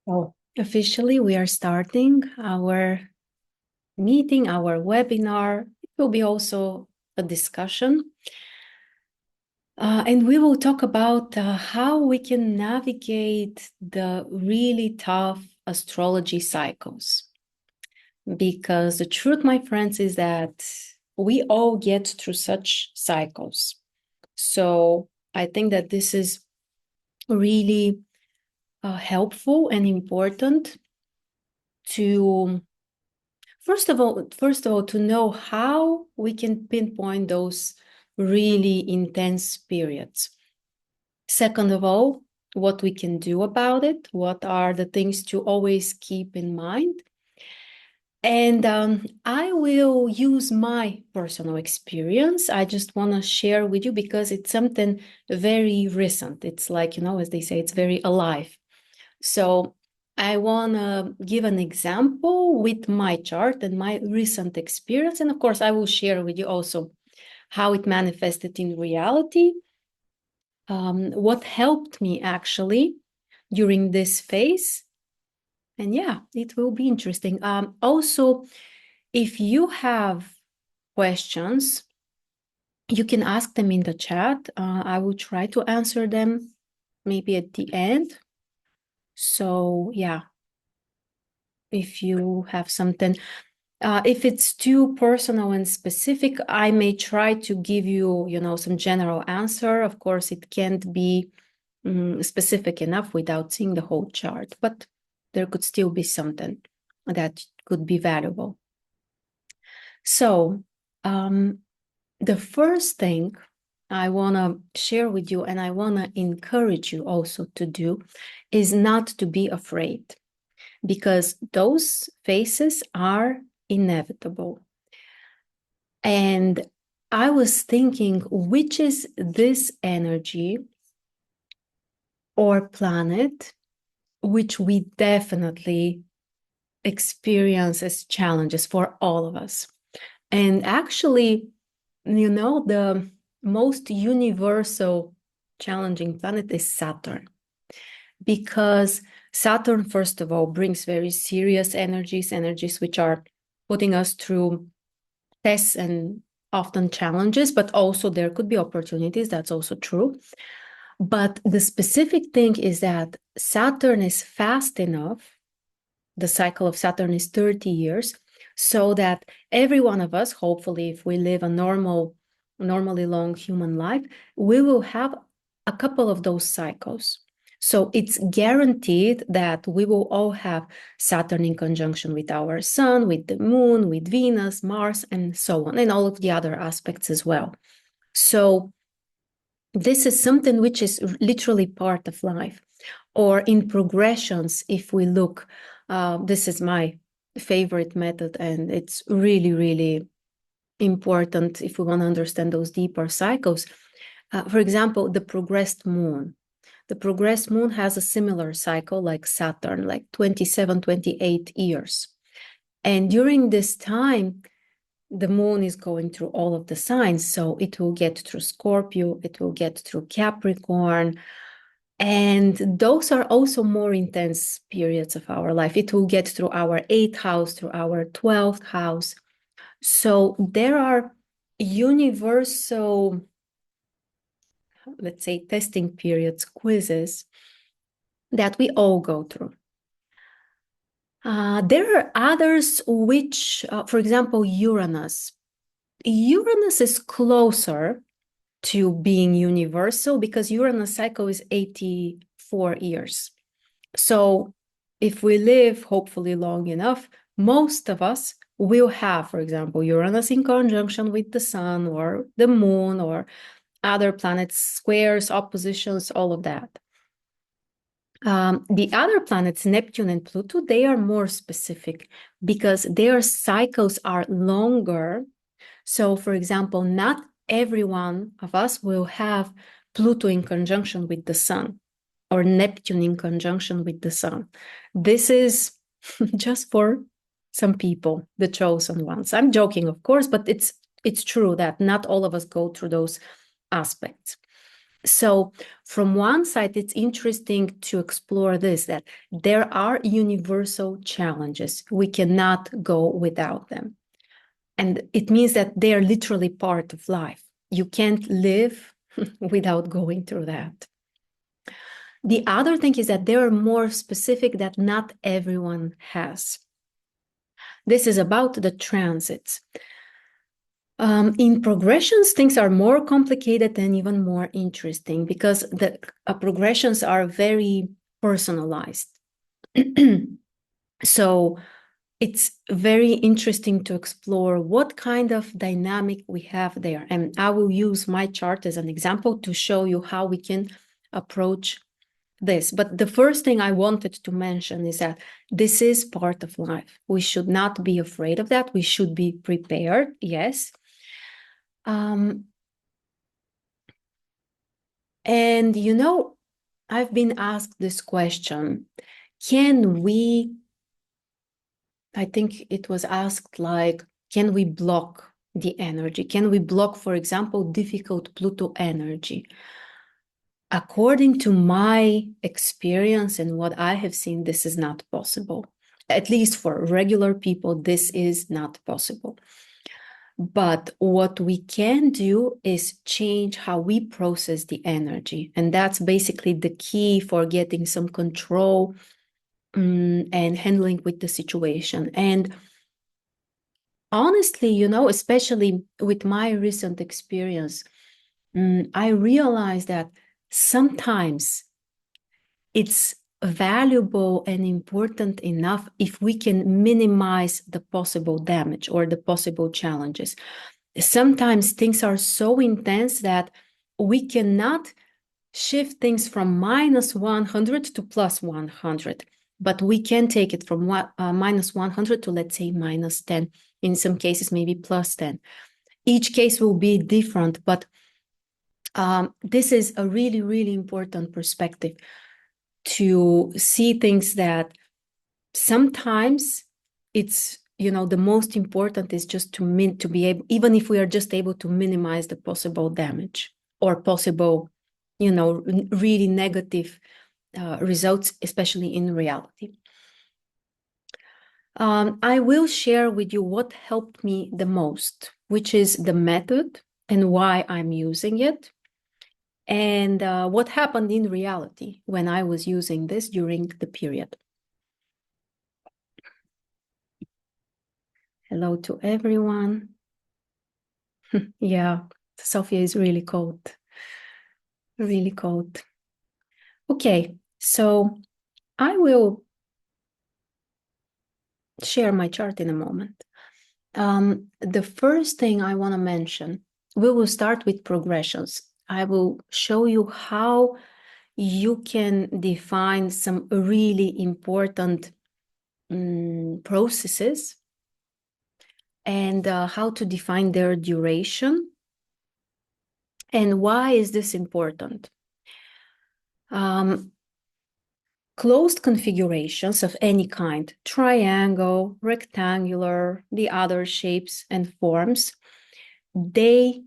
So officially, we are starting our meeting, our webinar. It will be also a discussion. And we will talk about how we can navigate the really tough astrology cycles. Because the truth, my friends, is that we all get through such cycles. So I think that this is really helpful and important to first of all, to know how we can pinpoint those really intense periods. Second of all, what we can do about it, what are the things to always keep in mind. And I will use my personal experience. I just want to share with you because it's something very recent. It's like, as they say, it's very alive. So I want to give an example with my chart and my recent experience. And of course, I will share with you also how it manifested in reality, what helped me actually during this phase. And yeah, it will be interesting. Also, if you have questions, you can ask them in the chat. I will try to answer them maybe at the end. So yeah, if you have something, if it's too personal and specific, I may try to give you, some general answer. Of course, it can't be specific enough without seeing the whole chart, but there could still be something that could be valuable. So the first thing I want to share with you, and I want to encourage you also to do, is not to be afraid, because those phases are inevitable. And I was thinking, which is this energy or planet which we definitely experience as challenges for all of us? And actually, the most universal challenging planet is Saturn, because Saturn, first of all, brings very serious energies which are putting us through tests and often challenges, but also there could be opportunities. That's also true. But the specific thing is that Saturn is fast enough. The cycle of Saturn is 30 years, so that every one of us, hopefully, if we live a normally long human life, we will have a couple of those cycles. So it's guaranteed that we will all have Saturn in conjunction with our sun, with the moon, with Venus, Mars, and so on, and all of the other aspects as well. So this is something which is literally part of life. Or in progressions, if we look, this is my favorite method, and it's really, really important if we want to understand those deeper cycles. For example, the progressed moon. The progressed moon has a similar cycle like Saturn, like 27, 28 years. And during this time, the moon is going through all of the signs. So it will get through Scorpio, it will get through Capricorn. And those are also more intense periods of our life. It will get through our 8th house, through our 12th house. So there are universal, let's say, testing periods, quizzes that we all go through. There are others which, for example, Uranus. Uranus is closer to being universal because Uranus cycle is 84 years. So if we live hopefully long enough, most of us will have, for example, Uranus in conjunction with the sun or the moon or other planets, squares, oppositions, all of that. The other planets, Neptune and Pluto, they are more specific because their cycles are longer. So, for example, not every one of us will have Pluto in conjunction with the sun or Neptune in conjunction with the sun. This is just for some people, the chosen ones. I'm joking, of course, but it's true that not all of us go through those aspects. So from one side, it's interesting to explore this, that there are universal challenges. We cannot go without them. And it means that they are literally part of life. You can't live without going through that. The other thing is that they are more specific that not everyone has. This is about the transits. In progressions, things are more complicated and even more interesting because the progressions are very personalized. So it's very interesting to explore what kind of dynamic we have there. And I will use my chart as an example to show you how we can approach this. But the first thing I wanted to mention is that this is part of life. We should not be afraid of that. We should be prepared, yes. And you know, I've been asked this question, I think it was asked like, can we block the energy? Can we block, for example, difficult Pluto energy? According to my experience and what I have seen, this is not possible. At least for regular people, this is not possible. But what we can do is change how we process the energy. And that's basically the key for getting some control and handling with the situation. And honestly, you know, especially with my recent experience, I realized that sometimes it's valuable and important enough if we can minimize the possible damage or the possible challenges. Sometimes things are so intense that we cannot shift things from minus 100 to plus 100, but we can take it from minus 100 to, let's say, minus 10. In some cases, maybe plus 10. Each case will be different, but this is a really, really important perspective to see things that sometimes it's, you know, the most important is just to be able, even if we are just able to minimize the possible damage or possible, you know, really negative results, especially in reality. I will share with you what helped me the most, which is the method and why I'm using it, and what happened in reality when I was using this during the period. Hello to everyone. Yeah, Sophia is really cold. Really cold. Okay, so I will share my chart in a moment. The first thing I want to mention, we will start with progressions. I will show you how you can define some really important processes and how to define their duration. And why is this important? Closed configurations of any kind, triangle, rectangular, the other shapes and forms, they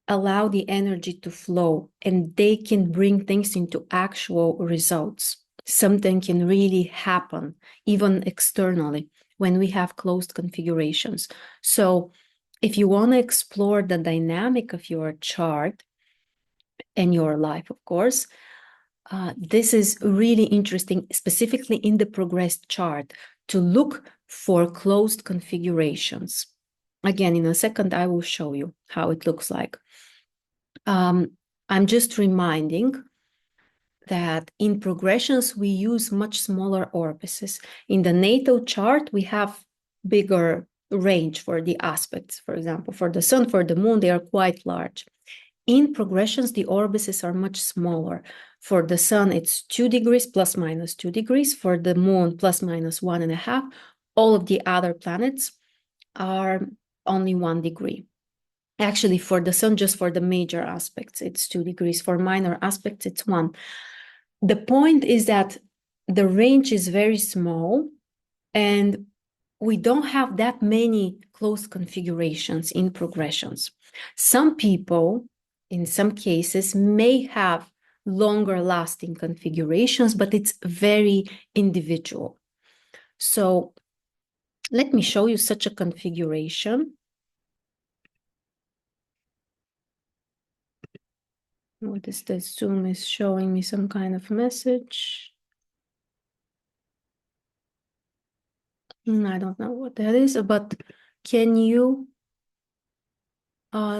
allow the energy to flow and they can bring things into actual results. Something can really happen, even externally, when we have closed configurations. So if you want to explore the dynamic of your chart and your life, of course, this is really interesting, specifically in the progressed chart, to look for closed configurations. Again, in a second, I will show you how it looks like. I'm just reminding that in progressions, we use much smaller orifices. In the natal chart, we have bigger range for the aspects. For example, for the sun, for the moon, they are quite large. In progressions, the orifices are much smaller. For the sun, it's 2 degrees plus minus 2 degrees. For the moon, plus minus 1.5. All of the other planets are only 1 degree. Actually, for the sun, just for the major aspects, it's 2 degrees. For minor aspects, it's 1. The point is that the range is very small and we don't have that many close configurations in progressions. Some people in some cases, may have longer lasting configurations, but it's very individual. So let me show you such a configuration. What is this? Zoom is showing me some kind of message. I don't know what that is, but can you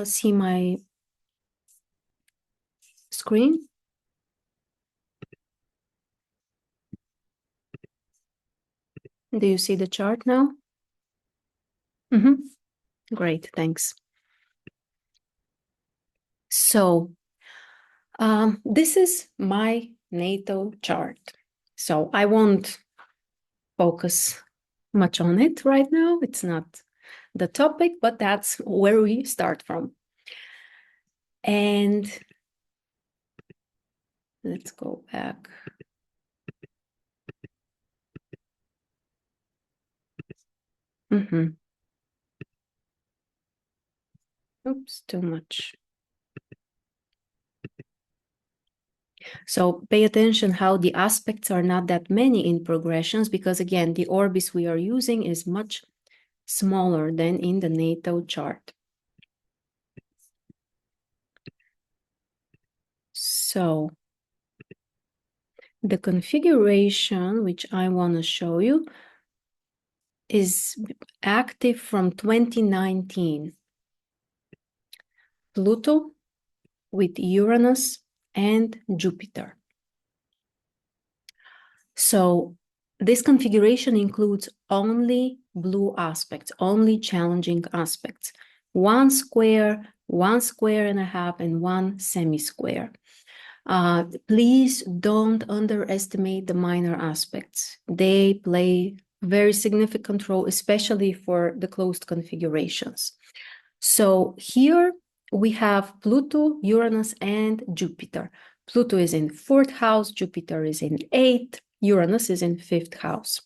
see my screen? Do you see the chart now? Great, thanks. So this is my natal chart. So I won't focus much on it right now. It's not the topic, but that's where we start from. And let's go back. Oops, too much. So pay attention how the aspects are not that many in progressions, because again, the orbis we are using is much smaller than in the natal chart. So the configuration which I want to show you is active from 2019. Pluto with Uranus and Jupiter. So this configuration includes only blue aspects, only challenging aspects. One square and a half, and one semi-square. Please don't underestimate the minor aspects. They play very significant role, especially for the closed configurations. So here we have Pluto, Uranus, and Jupiter. Pluto is in 4th house, Jupiter is in 8th, Uranus is in 5th house.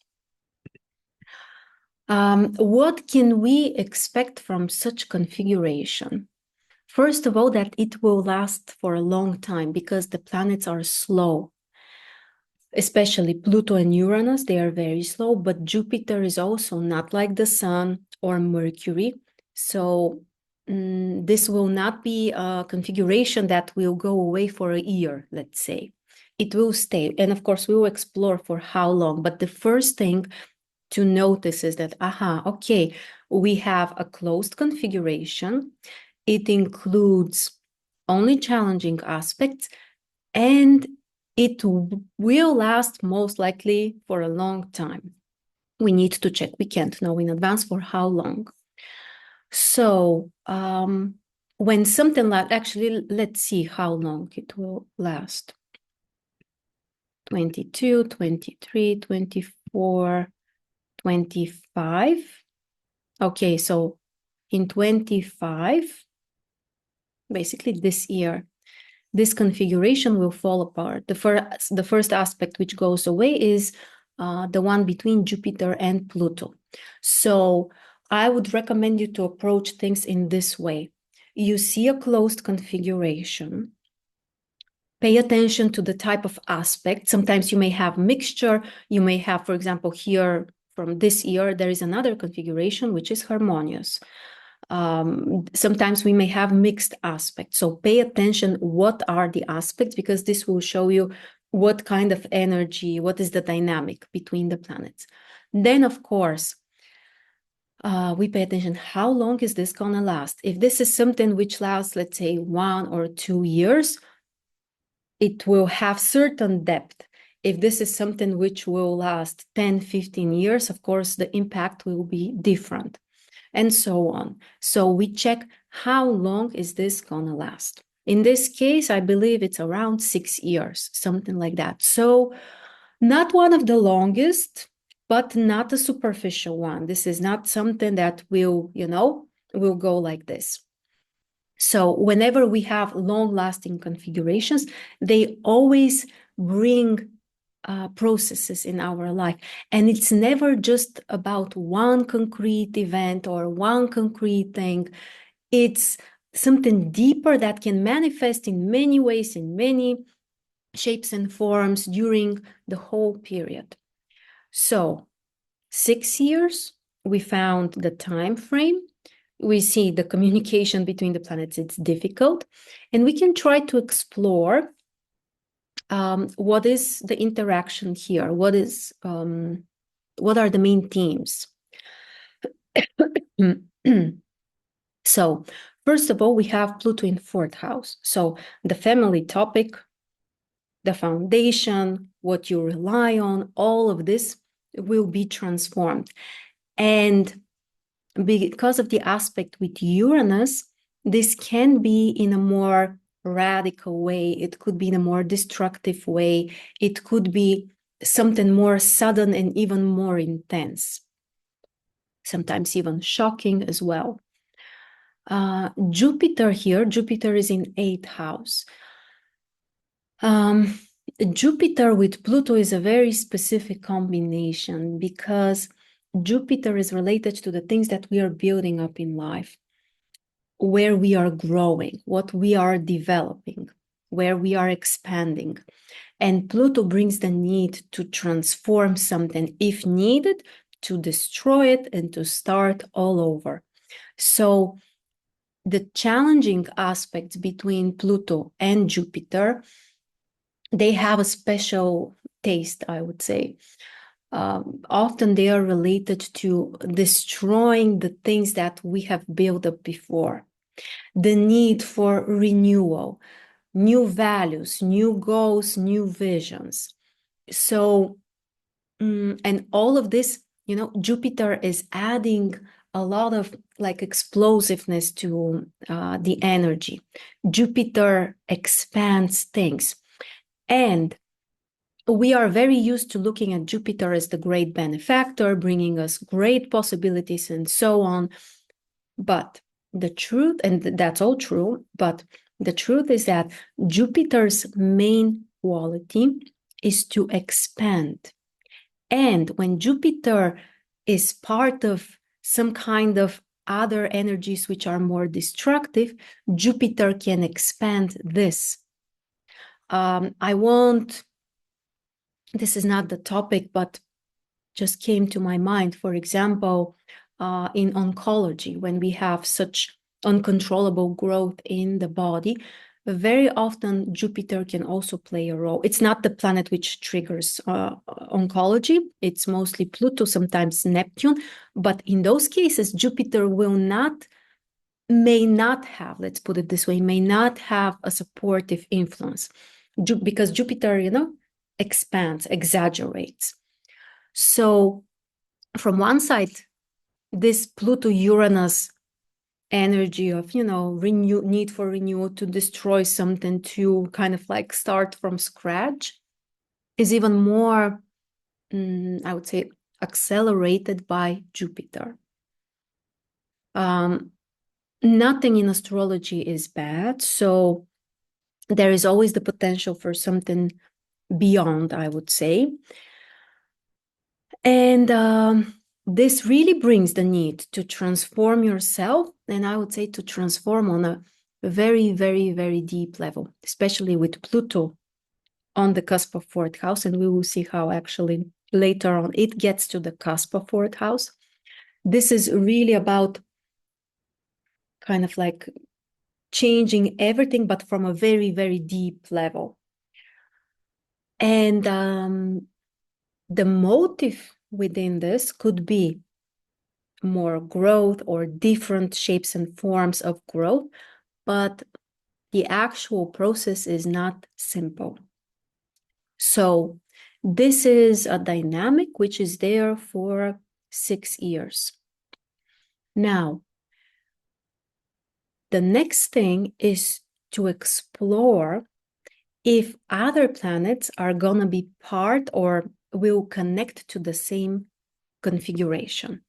What can we expect from such configuration? First of all, that it will last for a long time because the planets are slow. Especially Pluto and Uranus, they are very slow, but Jupiter is also not like the Sun or Mercury. So this will not be a configuration that will go away for a year, let's say. It will stay. And of course, we will explore for how long. But the first thing to notice is that, okay, we have a closed configuration. It includes only challenging aspects, and it will last most likely for a long time. We need to check. We can't know in advance for how long. So when something like, actually, let's see how long it will last. 22, 23, 24, 25. Okay, so in 25, basically this year, this configuration will fall apart. The first aspect which goes away is the one between Jupiter and Pluto. So I would recommend you to approach things in this way. You see a closed configuration. Pay attention to the type of aspect. Sometimes you may have mixture. You may have, for example, here from this year, there is another configuration which is harmonious. Sometimes we may have mixed aspects. So pay attention, what are the aspects, because this will show you what kind of energy, what is the dynamic between the planets. Then, of course, we pay attention, how long is this gonna last? If this is something which lasts, let's say 1 or 2 years, it will have certain depth. If this is something which will last 10, 15 years, of course, the impact will be different, and so on. So we check how long is this gonna last. In this case, I believe it's around 6 years, something like that. So not one of the longest, but not a superficial one. This is not something that will go like this. So whenever we have long-lasting configurations, they always bring processes in our life. And it's never just about one concrete event or one concrete thing. It's something deeper that can manifest in many ways, in many shapes and forms during the whole period. So 6 years, we found the time frame. We see the communication between the planets, it's difficult. And we can try to explore what is the interaction here? What are the main themes? So, first of all, we have Pluto in 4th house. So the family topic, the foundation, what you rely on, all of this will be transformed. And because of the aspect with Uranus, this can be in a more radical way. It could be in a more destructive way. It could be something more sudden and even more intense, sometimes even shocking as well. Jupiter here, Jupiter is in 8th house. Jupiter with Pluto is a very specific combination because Jupiter is related to the things that we are building up in life, where we are growing, what we are developing, where we are expanding. And Pluto brings the need to transform something, if needed, to destroy it and to start all over. So the challenging aspects between Pluto and Jupiter, they have a special taste, I would say. Often they are related to destroying the things that we have built up before. The need for renewal, new values, new goals, new visions. So, and all of this, Jupiter is adding a lot of like explosiveness to the energy. Jupiter expands things. And we are very used to looking at Jupiter as the great benefactor, bringing us great possibilities and so on. But the truth, and that's all true, but the truth is that Jupiter's main quality is to expand. And when Jupiter is part of some kind of other energies which are more destructive, Jupiter can expand this. This is not the topic, but just came to my mind. For example, in oncology, when we have such uncontrollable growth in the body, very often Jupiter can also play a role. It's not the planet which triggers oncology. It's mostly Pluto, sometimes Neptune. But in those cases, Jupiter may not have, let's put it this way, may not have a supportive influence because Jupiter, expands, exaggerates. So from one side, this Pluto-Uranus energy of, need for renewal, to destroy something, to kind of like start from scratch, is even more, I would say, accelerated by Jupiter. Nothing in astrology is bad, so there is always the potential for something beyond, I would say. And this really brings the need to transform yourself, and I would say to transform on a very, very, very deep level, especially with Pluto on the cusp of 4th house, and we will see how actually later on it gets to the cusp of 4th house. This is really about kind of like changing everything, but from a very, very deep level. And the motive within this could be more growth or different shapes and forms of growth, but the actual process is not simple. So this is a dynamic which is there for 6 years. Now, the next thing is to explore if other planets are going to be part or will connect to the same configuration.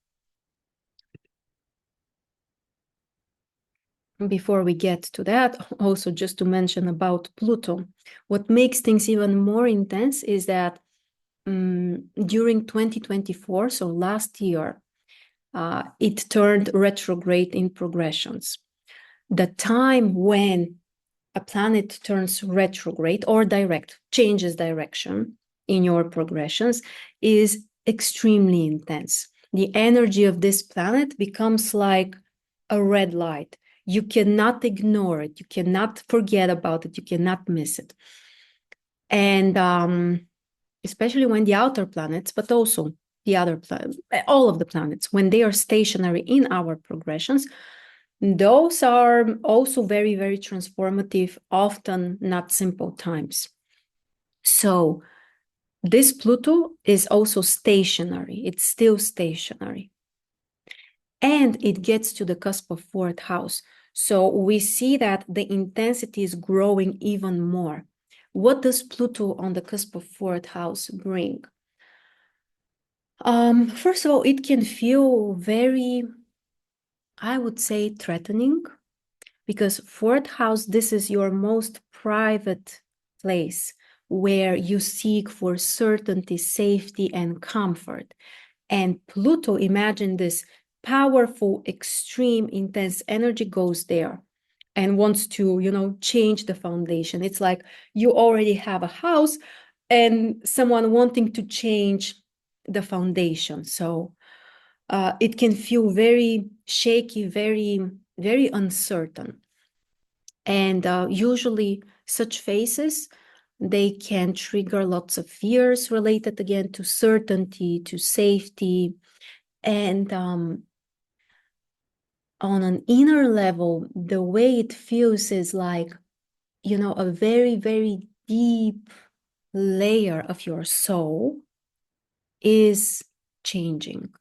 Before we get to that, also just to mention about Pluto, what makes things even more intense is that during 2024, so last year, it turned retrograde in progressions. the time when a planet turns retrograde or direct, changes direction in your progressions, is extremely intense. The energy of this planet becomes like a red light. You cannot ignore it. You cannot forget about it. You cannot miss it. And especially when the outer planets, but also the other planets, all of the planets, when they are stationary in our progressions, those are also very, very transformative, often not simple times. So this Pluto is also stationary. It's still stationary. And it gets to the cusp of fourth house. So we see that the intensity is growing even more. What does Pluto on the cusp of fourth house bring? First of all, it can feel very, I would say, threatening, because fourth house, this is your most private place where you seek for certainty, safety, and comfort. And Pluto, imagine this powerful, extreme, intense energy goes there and wants to, change the foundation. It's like you already have a house and someone wanting to change the foundation. So it can feel very shaky, very, very uncertain. And usually such phases, they can trigger lots of fears related again to certainty, to safety. And on an inner level, the way it feels is like, a very, very deep layer of your soul is changing.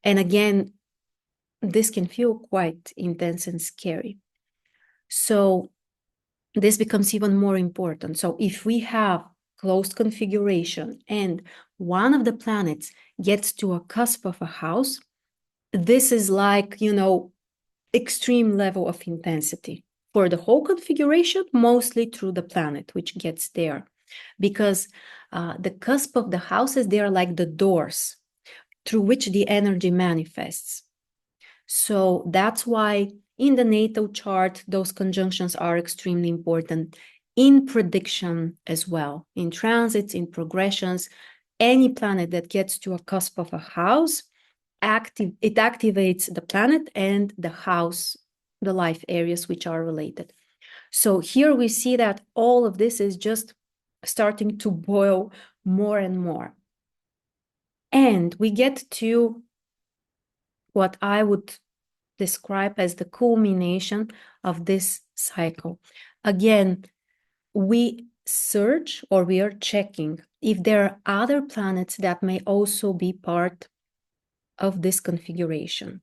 And again, this can feel quite intense and scary. So this becomes even more important. So if we have closed configuration and one of the planets gets to a cusp of a house, this is like, extreme level of intensity for the whole configuration, mostly through the planet, which gets there. Because the cusp of the houses, they are like the doors through which the energy manifests. So that's why in the natal chart, those conjunctions are extremely important in prediction as well, in transits, in progressions. Any planet that gets to a cusp of a house, it activates the planet and the house, the life areas which are related. So here we see that all of this is just starting to boil more and more. And we get to what I would describe as the culmination of this cycle. Again, we search or we are checking if there are other planets that may also be part of this configuration.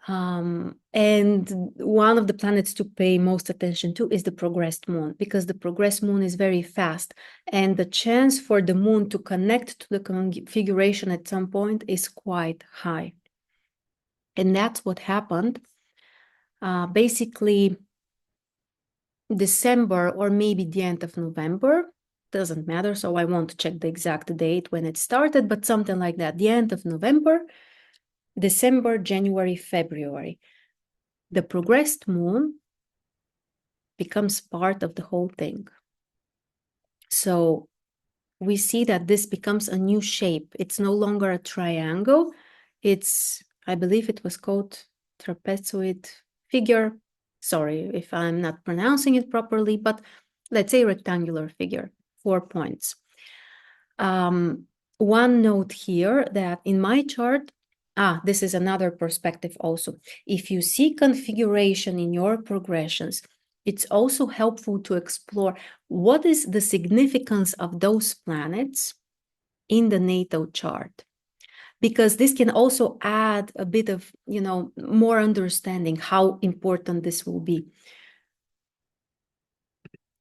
And one of the planets to pay most attention to is the progressed moon, because the progressed moon is very fast, and the chance for the moon to connect to the configuration at some point is quite high. And that's what happened. Basically, December or maybe the end of November, doesn't matter, so I won't check the exact date when it started, but something like that, the end of November, December, January, February. The progressed moon becomes part of the whole thing. So we see that this becomes a new shape. It's no longer a triangle. It's, I believe it was called trapezoid figure. Sorry if I'm not pronouncing it properly, but let's say rectangular figure, 4 points. One note here that in my chart, this is another perspective also. If you see configuration in your progressions, it's also helpful to explore what is the significance of those planets in the natal chart, because this can also add a bit of, more understanding how important this will be.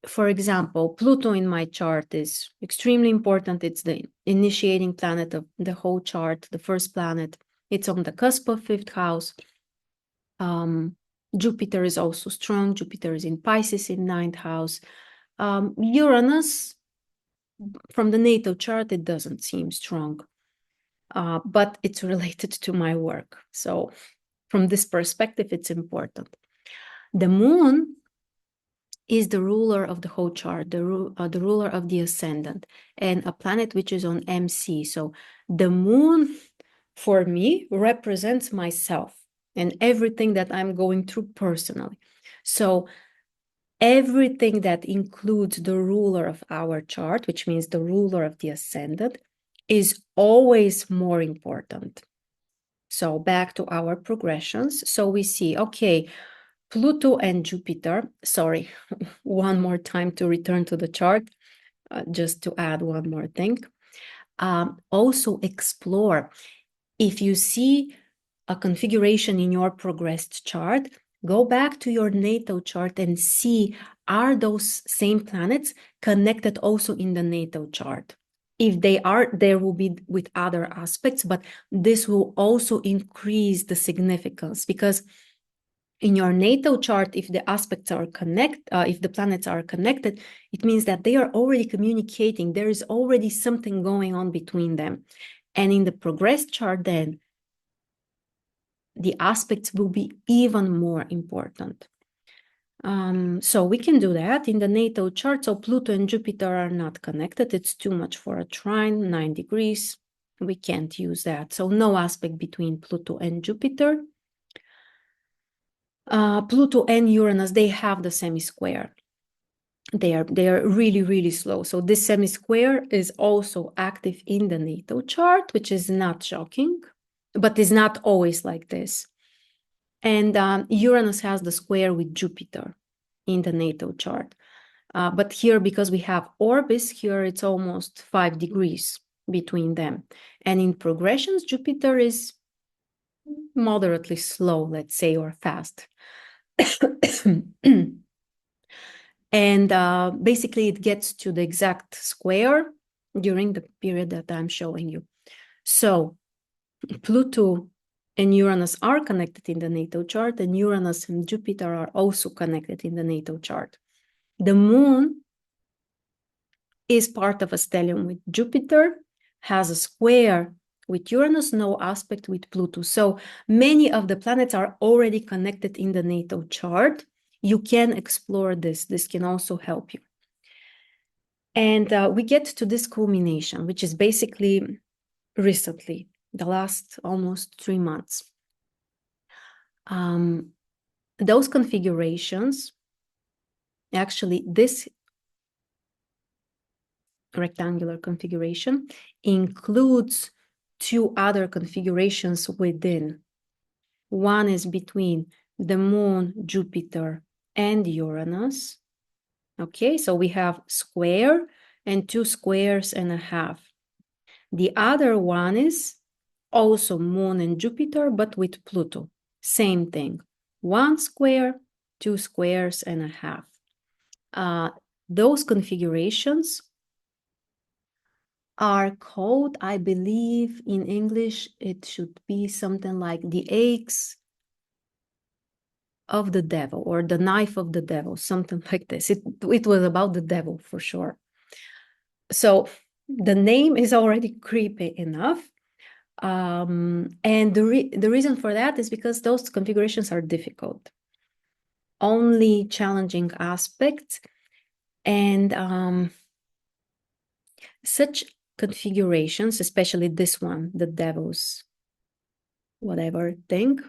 For example, Pluto in my chart is extremely important. It's the initiating planet of the whole chart, the first planet. It's on the cusp of fifth house. Jupiter is also strong. Jupiter is in Pisces in ninth house. Uranus, from the natal chart, it doesn't seem strong, but it's related to my work. So from this perspective, it's important. The moon is the ruler of the whole chart, the ruler of the ascendant, and a planet which is on MC. So the moon, for me, represents myself and everything that I'm going through personally. So everything that includes the ruler of our chart, which means the ruler of the ascendant, is always more important. So back to our progressions. So we see, okay, Pluto and Jupiter, sorry, one more time to return to the chart, just to add one more thing. Also explore. If you see a configuration in your progressed chart, go back to your natal chart and see, are those same planets connected also in the natal chart? If they are, there will be with other aspects, but this will also increase the significance, because in your natal chart, if the aspects are if the planets are connected, it means that they are already communicating. There is already something going on between them. And in the progressed chart, then the aspects will be even more important. So we can do that in the natal chart. So Pluto and Jupiter are not connected. It's too much for a trine, 9 degrees. We can't use that. So no aspect between Pluto and Jupiter. Pluto and Uranus, they have the semi-square. They are really, really slow. So this semi-square is also active in the natal chart, which is not shocking, but is not always like this. And Uranus has the square with Jupiter in the natal chart. But here, because we have orbits, here it's almost 5 degrees between them. And in progressions, Jupiter is moderately slow, let's say, or fast. And basically, it gets to the exact square during the period that I'm showing you. So Pluto and Uranus are connected in the natal chart, and Uranus and Jupiter are also connected in the natal chart. The moon is part of a stellium with Jupiter, has a square with Uranus, no aspect with Pluto. So many of the planets are already connected in the natal chart. You can explore this. This can also help you. And we get to this culmination, which is basically recently, the last almost 3 months. Those configurations, actually, this rectangular configuration includes 2 other configurations within. One is between the moon, Jupiter, and Uranus. Okay, so we have square and 2 squares and a half. The other one is also moon and Jupiter, but with Pluto. Same thing. 1 square, 2 squares and a half. Those configurations are called, I believe in English, it should be something like the axe of the devil or the knife of the devil, something like this. It was about the devil for sure. So the name is already creepy enough. And the reason for that is because those configurations are difficult. Only challenging aspects, and such configurations, especially this one, the devil's whatever thing,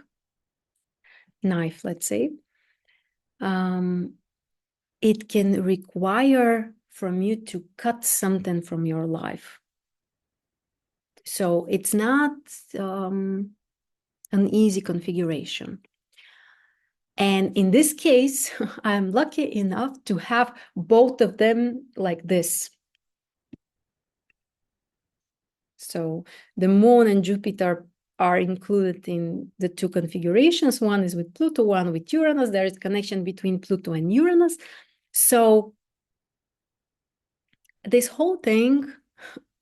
knife, let's say, it can require from you to cut something from your life. So it's not an easy configuration. And in this case, I'm lucky enough to have both of them like this. So the moon and Jupiter are included in the 2 configurations. One is with Pluto, one with Uranus. There is a connection between Pluto and Uranus. So this whole thing,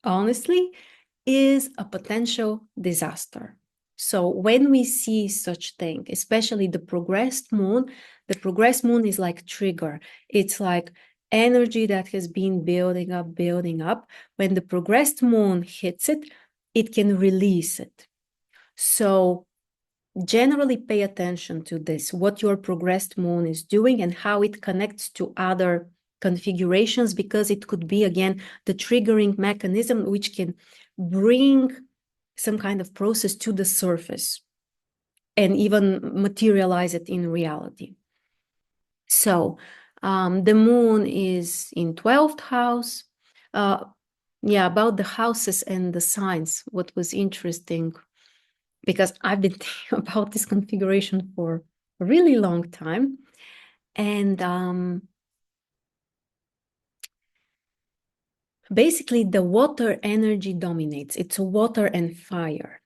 honestly, is a potential disaster. So when we see such thing, especially the progressed moon is like trigger. It's like energy that has been building up. When the progressed moon hits it, it can release it. So generally pay attention to this, what your progressed moon is doing and how it connects to other configurations, because it could be, again, the triggering mechanism which can bring some kind of process to the surface and even materialize it in reality. So the moon is in 12th house. Yeah, about the houses and the signs, what was interesting, because I've been thinking about this configuration for a really long time. And basically, the water energy dominates. It's water and fire.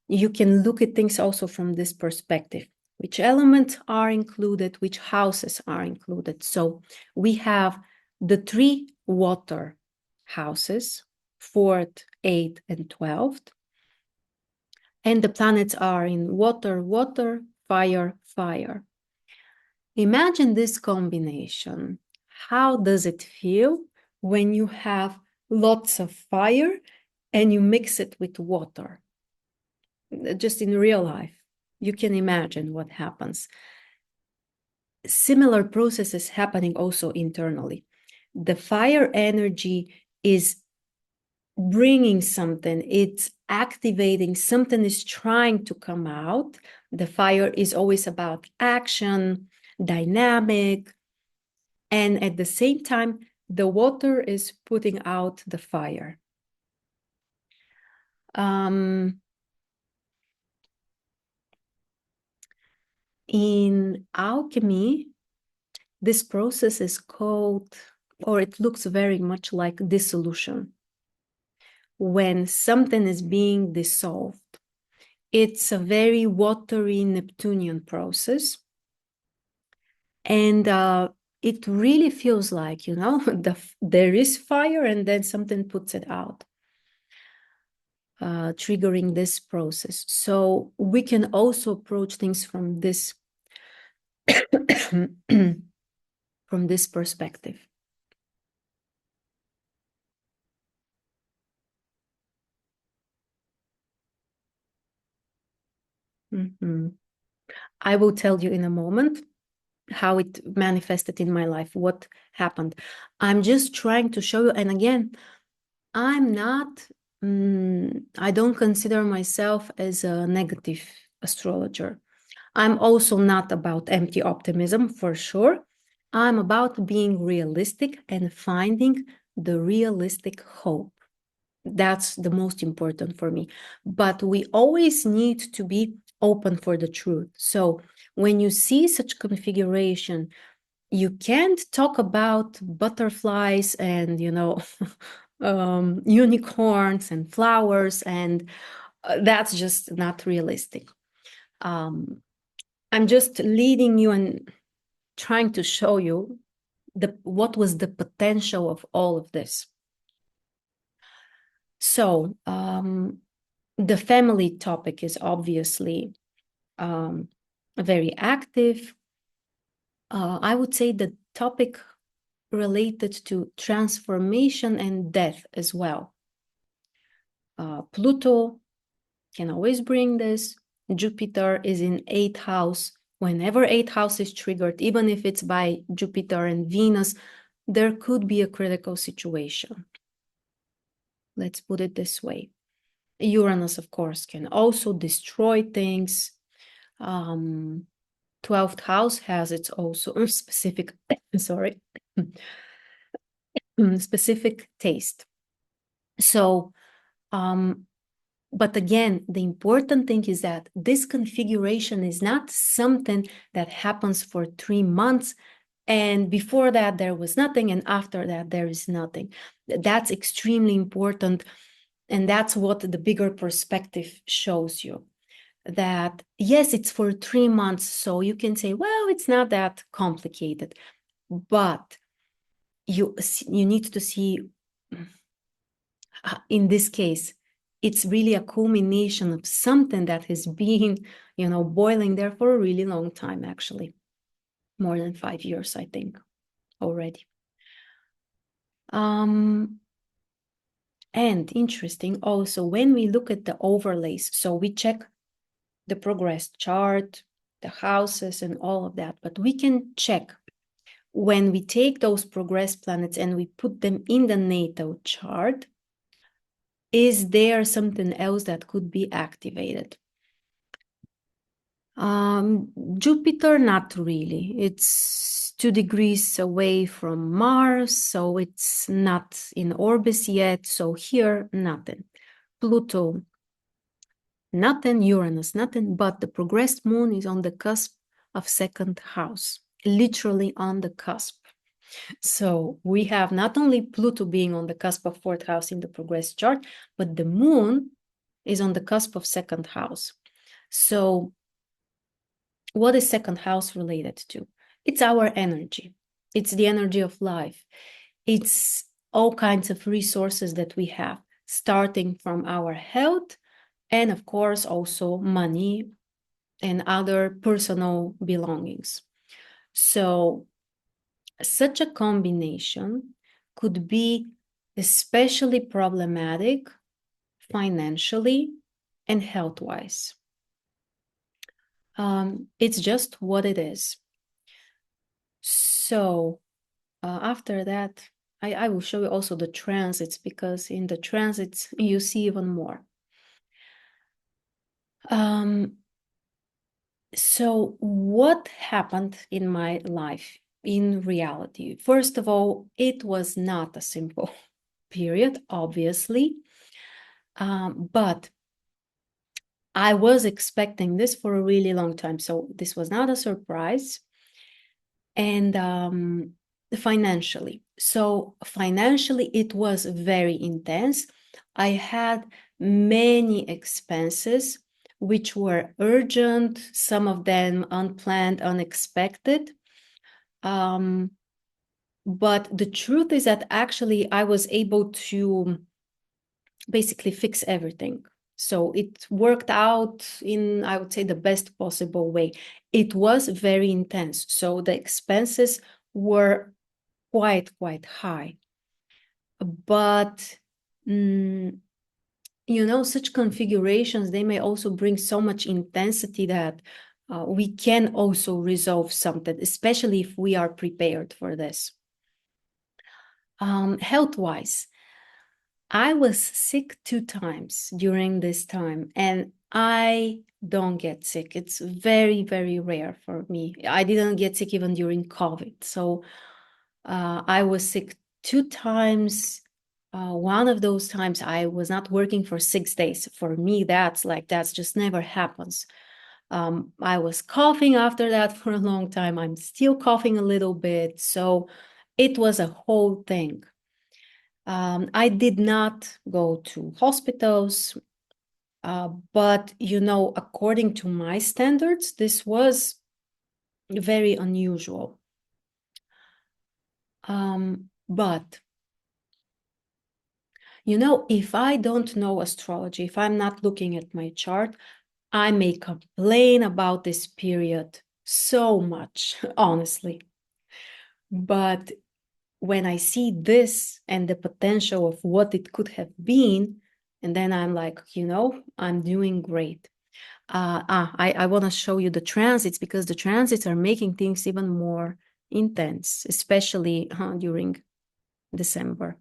You can look at things also from this perspective. Which elements are included, which houses are included. So we have the 3 water houses, 4th, 8th, and 12th. And the planets are in water, water, fire, fire. Imagine this combination. How does it feel when you have lots of fire and you mix it with water? Just in real life, you can imagine what happens. Similar processes happening also internally. The fire energy is bringing something, it's activating, something is trying to come out. The fire is always about action, dynamic, and at the same time, the water is putting out the fire. In alchemy, this process is called, or it looks very much like dissolution. When something is being dissolved, it's a very watery Neptunian process. And it really feels like, you know, there is fire and then something puts it out, triggering this process. So we can also approach things from this from this perspective. Mm-hmm. I will tell you in a moment how it manifested in my life, what happened. I'm just trying to show you, and again, I'm not, I don't consider myself as a negative astrologer. I'm also not about empty optimism, for sure. I'm about being realistic and finding the realistic hope. That's the most important for me. But we always need to be open for the truth. So when you see such configuration, you can't talk about butterflies and, you know, unicorns and flowers, and that's just not realistic. I'm just leading you and trying to show you what was the potential of all of this. So the family topic is obviously very active. I would say the topic related to transformation and death as well. Pluto can always bring this. Jupiter is in 8th house. Whenever 8th house is triggered, even if it's by Jupiter and Venus, there could be a critical situation. Let's put it this way. Uranus, of course, can also destroy things. 12th house has its also specific, sorry, specific taste. So, but again, the important thing is that this configuration is not something that happens for 3 months, and before that there was nothing, and after that there is nothing. That's extremely important, and that's what the bigger perspective shows you. That yes, it's for 3 months, so you can say, well, it's not that complicated, but you need to see, in this case, it's really a culmination of something that has been, you know, boiling there for a really long time, actually. More than 5 years, I think, already. And interesting also, when we look at the overlays, so we check the progressed chart, the houses, and all of that. But we can check when we take those progressed planets and we put them in the natal chart, is there something else that could be activated? Jupiter, not really. It's 2 degrees away from Mars, so it's not in orbit yet. So here, nothing. Pluto, nothing. Uranus, nothing. But the progressed moon is on the cusp of second house, literally on the cusp. So we have not only Pluto being on the cusp of fourth house in the progressed chart, but the moon is on the cusp of second house. So what is second house related to? It's our energy. It's the energy of life. It's all kinds of resources that we have, starting from our health and, of course, also money and other personal belongings. So such a combination could be especially problematic financially and health-wise. It's just what it is. So after that, I will show you also the transits, because in the transits you see even more. So what happened in my life in reality? First of all, it was not a simple period, obviously, but I was expecting this for a really long time. So this was not a surprise. And financially. So financially, it was very intense. I had many expenses, which were urgent, some of them unplanned, unexpected. But the truth is that actually I was able to basically fix everything. So it worked out in, I would say, the best possible way. It was very intense. So the expenses were quite high. But, such configurations, they may also bring so much intensity that we can also resolve something, especially if we are prepared for this. Health-wise, I was sick 2 times during this time, and I don't get sick. It's very, very rare for me. I didn't get sick even during COVID. So I was sick 2 times. One of those times I was not working for 6 days. For me, that's just never happens. I was coughing after that for a long time. I'm still coughing a little bit. So it was a whole thing. I did not go to hospitals, but, according to my standards, this was very unusual. But, if I don't know astrology, if I'm not looking at my chart, I may complain about this period so much, honestly. But when I see this and the potential of what it could have been, and then I'm like, I'm doing great. I want to show you the transits, because the transits are making things even more intense, especially during December.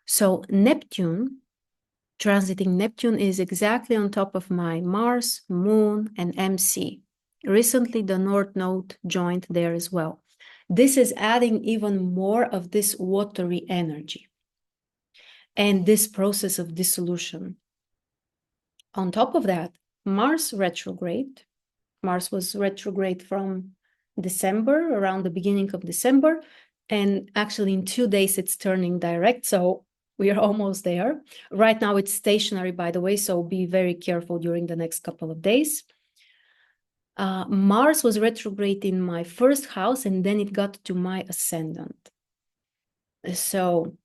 So Neptune, transiting Neptune, is exactly on top of my Mars, Moon, and MC. Recently, the North Node joined there as well. This is adding even more of this watery energy and this process of dissolution. On top of that, Mars retrograde. Mars was retrograde from December, around the beginning of December. And actually in 2 days, it's turning direct. So we are almost there. Right now, it's stationary, by the way, so be very careful during the next couple of days. Mars was retrograde in my first house, and then it got to my ascendant. So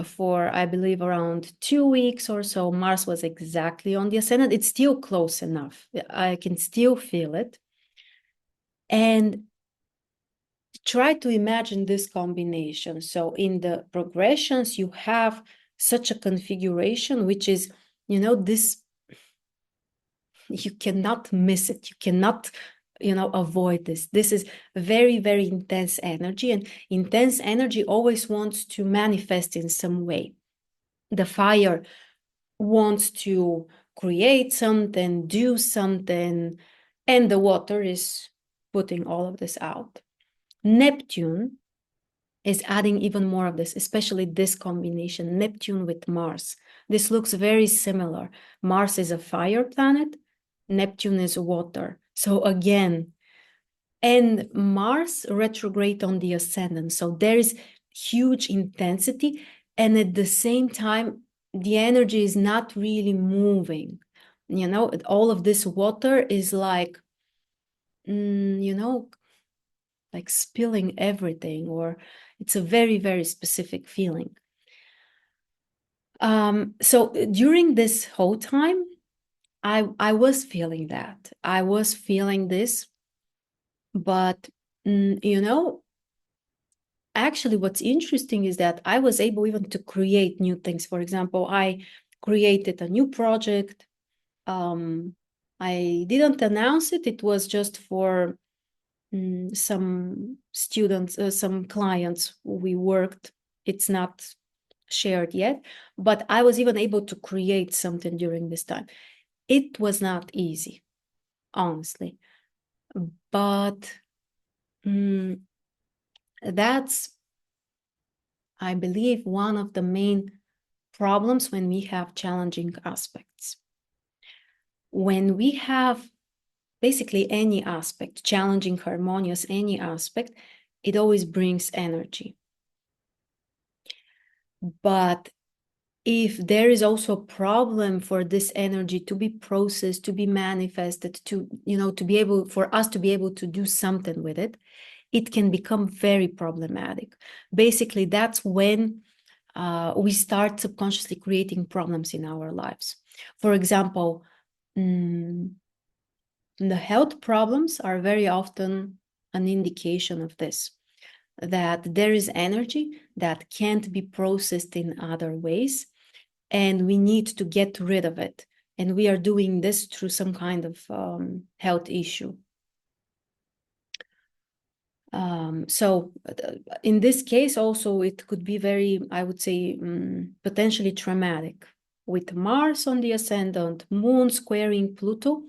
for, I believe, around 2 weeks or so, Mars was exactly on the ascendant. It's still close enough. I can still feel it. And try to imagine this combination. So in the progressions, you have such a configuration, which is this, you cannot miss it. You cannot, avoid this. This is very, very intense energy, and intense energy always wants to manifest in some way. The fire wants to create something, do something, and the water is putting all of this out. Neptune is adding even more of this, especially this combination, Neptune with Mars. This looks very similar. Mars is a fire planet, Neptune is water. So again, and Mars retrograde on the ascendant. So there is huge intensity, and at the same time, the energy is not really moving. All of this water is like, like spilling everything, or it's a very, very specific feeling. So during this whole time, I was feeling that. I was feeling this, but actually what's interesting is that I was able even to create new things. For example, I created a new project. I didn't announce it. It was just for some students, some clients we worked. It's not shared yet, but I was even able to create something during this time. It was not easy, honestly, but that's, I believe, one of the main problems when we have challenging aspects. When we have basically any aspect, challenging, harmonious, any aspect, it always brings energy. But if there is also a problem for this energy to be processed, to be manifested, to be able, for us to be able to do something with it, it can become very problematic. Basically, that's when we start subconsciously creating problems in our lives. For example, the health problems are very often an indication of this, that there is energy that can't be processed in other ways, and we need to get rid of it. And we are doing this through some kind of health issue. So in this case, also, it could be very, I would say, potentially traumatic. With Mars on the ascendant, Moon squaring Pluto,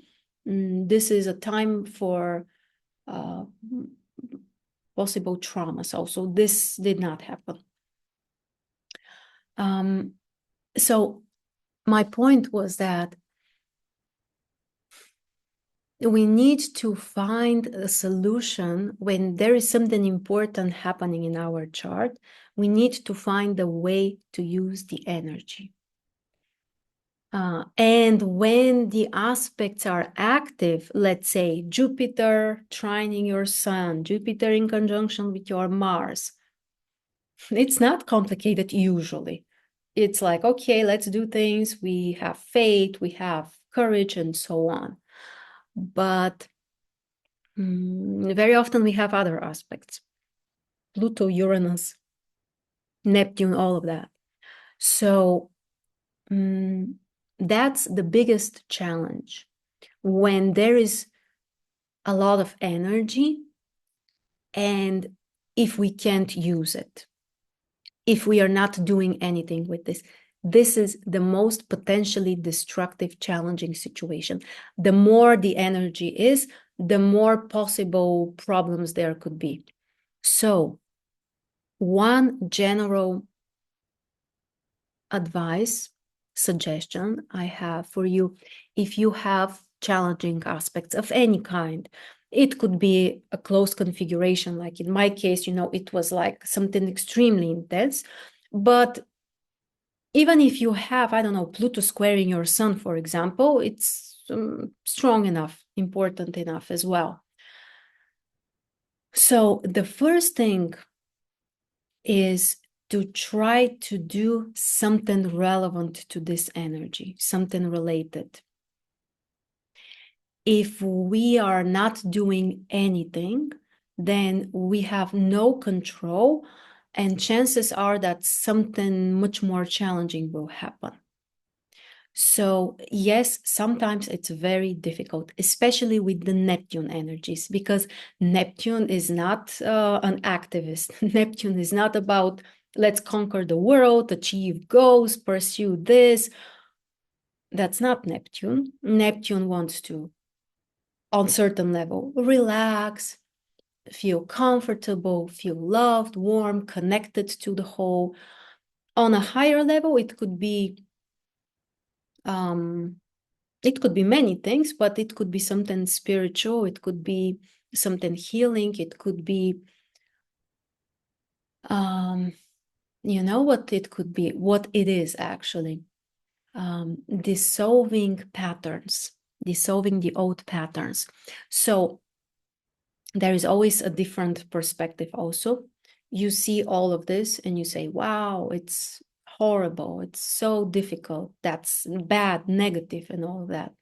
this is a time for possible traumas. Also, this did not happen. So my point was that we need to find a solution when there is something important happening in our chart. We need to find a way to use the energy. And when the aspects are active, let's say Jupiter trining your Sun, Jupiter in conjunction with your Mars, it's not complicated usually. It's like, okay, let's do things. We have faith, we have courage, and so on. But very often we have other aspects. Pluto, Uranus, Neptune, all of that. So that's the biggest challenge. When there is a lot of energy, and if we can't use it, if we are not doing anything with this, this is the most potentially destructive, challenging situation. The more the energy is, the more possible problems there could be. So, one general advice, suggestion I have for you, if you have challenging aspects of any kind, it could be a close configuration. Like in my case, it was like something extremely intense. But even if you have, I don't know, Pluto squaring your Sun, for example, it's strong enough, important enough as well. So the first thing is to try to do something relevant to this energy, something related. If we are not doing anything, then we have no control, and chances are that something much more challenging will happen. So yes, sometimes it's very difficult, especially with the Neptune energies, because Neptune is not an activist. Neptune is not about let's conquer the world, achieve goals, pursue this. That's not Neptune. Neptune wants to, on certain level, relax, feel comfortable, feel loved, warm, connected to the whole. On a higher level, um, it could be many things, but it could be something spiritual. It could be something healing. It could be, you know what it could be, what it is actually. Dissolving patterns, dissolving the old patterns. So there is always a different perspective also. You see all of this and you say, wow, it's horrible. It's so difficult. That's bad, negative, and all of that.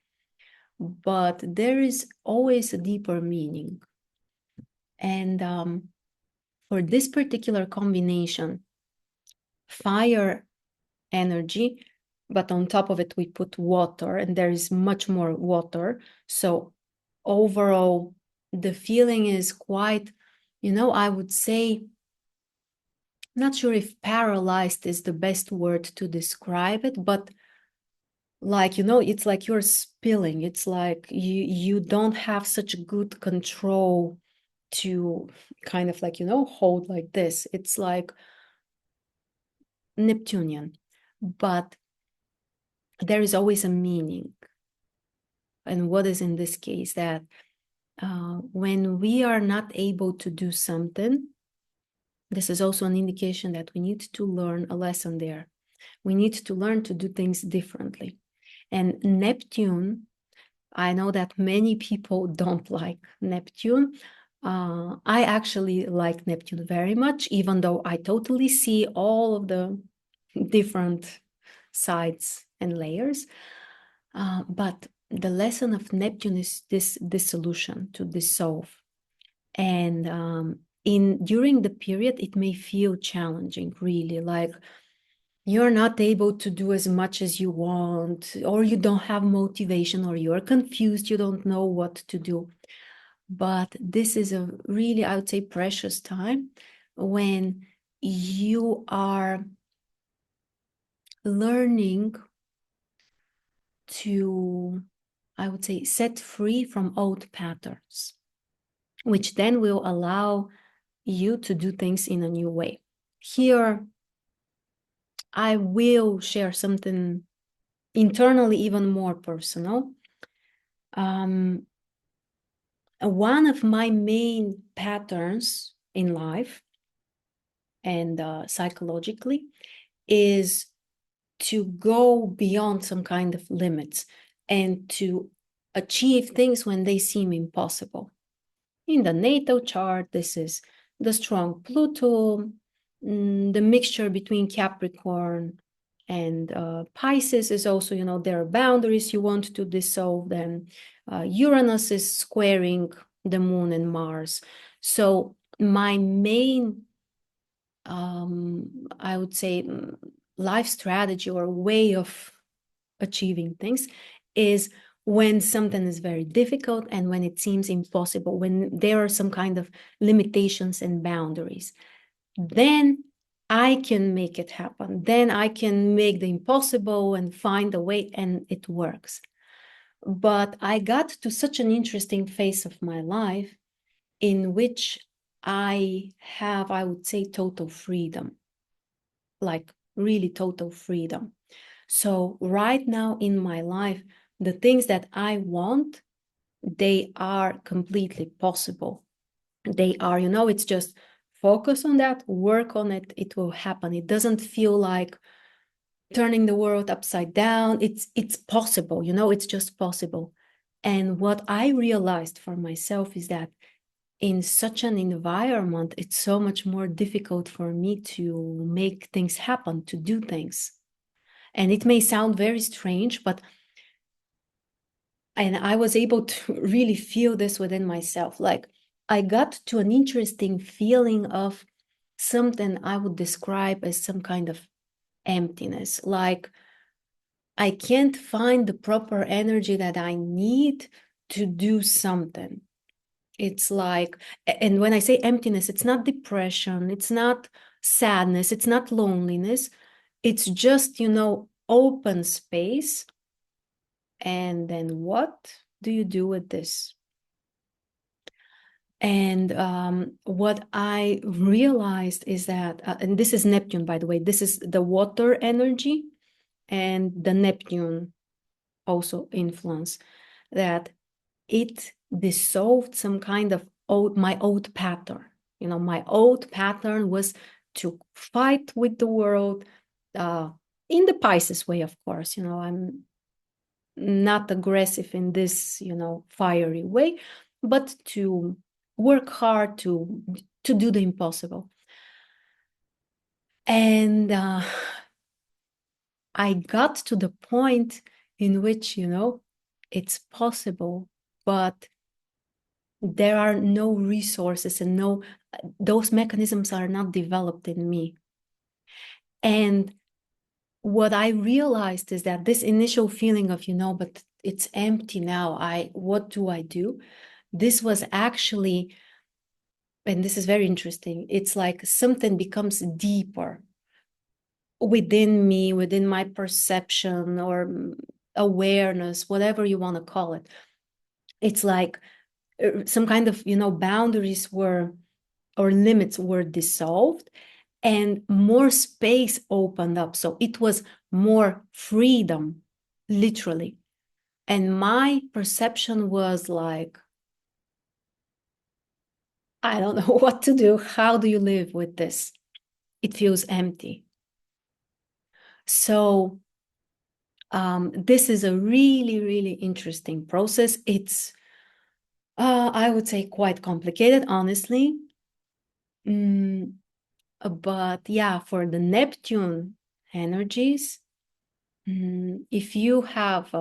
But there is always a deeper meaning. And for this particular combination, fire energy, but on top of it, we put water, and there is much more water. So overall, the feeling is quite, I would say, not sure if paralyzed is the best word to describe it, but like, it's like you're spilling. It's like you don't have such good control to kind of like, hold like this. It's like Neptunian, but there is always a meaning. And what is in this case that when we are not able to do something, this is also an indication that we need to learn a lesson there. We need to learn to do things differently. And Neptune, I know that many people don't like Neptune. I actually like Neptune very much, even though I totally see all of the different sides and layers. But the lesson of Neptune is this dissolution, to dissolve. And during the period, it may feel challenging, really, like you're not able to do as much as you want, or you don't have motivation, or you're confused, you don't know what to do. But this is a really, I would say, precious time when you are learning to, I would say, set free from old patterns, which then will allow you to do things in a new way. Here, I will share something internally even more personal. One of my main patterns in life and psychologically is to go beyond some kind of limits and to achieve things when they seem impossible. In the natal chart, this is the strong Pluto, the mixture between Capricorn and Pisces is also, there are boundaries you want to dissolve them. Uranus is squaring the moon and Mars. So my main, I would say, life strategy or way of achieving things is when something is very difficult and when it seems impossible, when there are some kind of limitations and boundaries, then I can make it happen. Then I can make the impossible and find a way, and it works. But I got to such an interesting phase of my life in which I have, I would say, total freedom, like really total freedom. So right now in my life, the things that I want, they are completely possible. They are, it's just focus on that, work on it, it will happen. It doesn't feel like turning the world upside down. It's possible, it's just possible. And what I realized for myself is that in such an environment, it's so much more difficult for me to make things happen, to do things. And it may sound very strange, but and I was able to really feel this within myself. Like I got to an interesting feeling of something I would describe as some kind of emptiness. Like I can't find the proper energy that I need to do something. It's like, and when I say emptiness, it's not depression, it's not sadness, it's not loneliness. It's just, open space. And then what do you do with this? And what I realized is that, and this is Neptune, by the way, this is the water energy, and the Neptune also influence, that it dissolved some kind of my old pattern. My old pattern was to fight with the world, in the Pisces way, of course. I'm not aggressive in this, fiery way, but to work hard to do the impossible. And I got to the point in which, it's possible, but there are no resources and those mechanisms are not developed in me. And what I realized is that this initial feeling of, but it's empty now, what do I do? This was actually, and this is very interesting, it's like something becomes deeper within me, within my perception or awareness, whatever you want to call it. It's like some kind of, boundaries were, or limits were dissolved, and more space opened up. So it was more freedom, literally. And my perception was like, I don't know what to do. How do you live with this? It feels empty. So this is a really, really interesting process. It's, I would say, quite complicated, honestly. But yeah, for the Neptune energies, if you have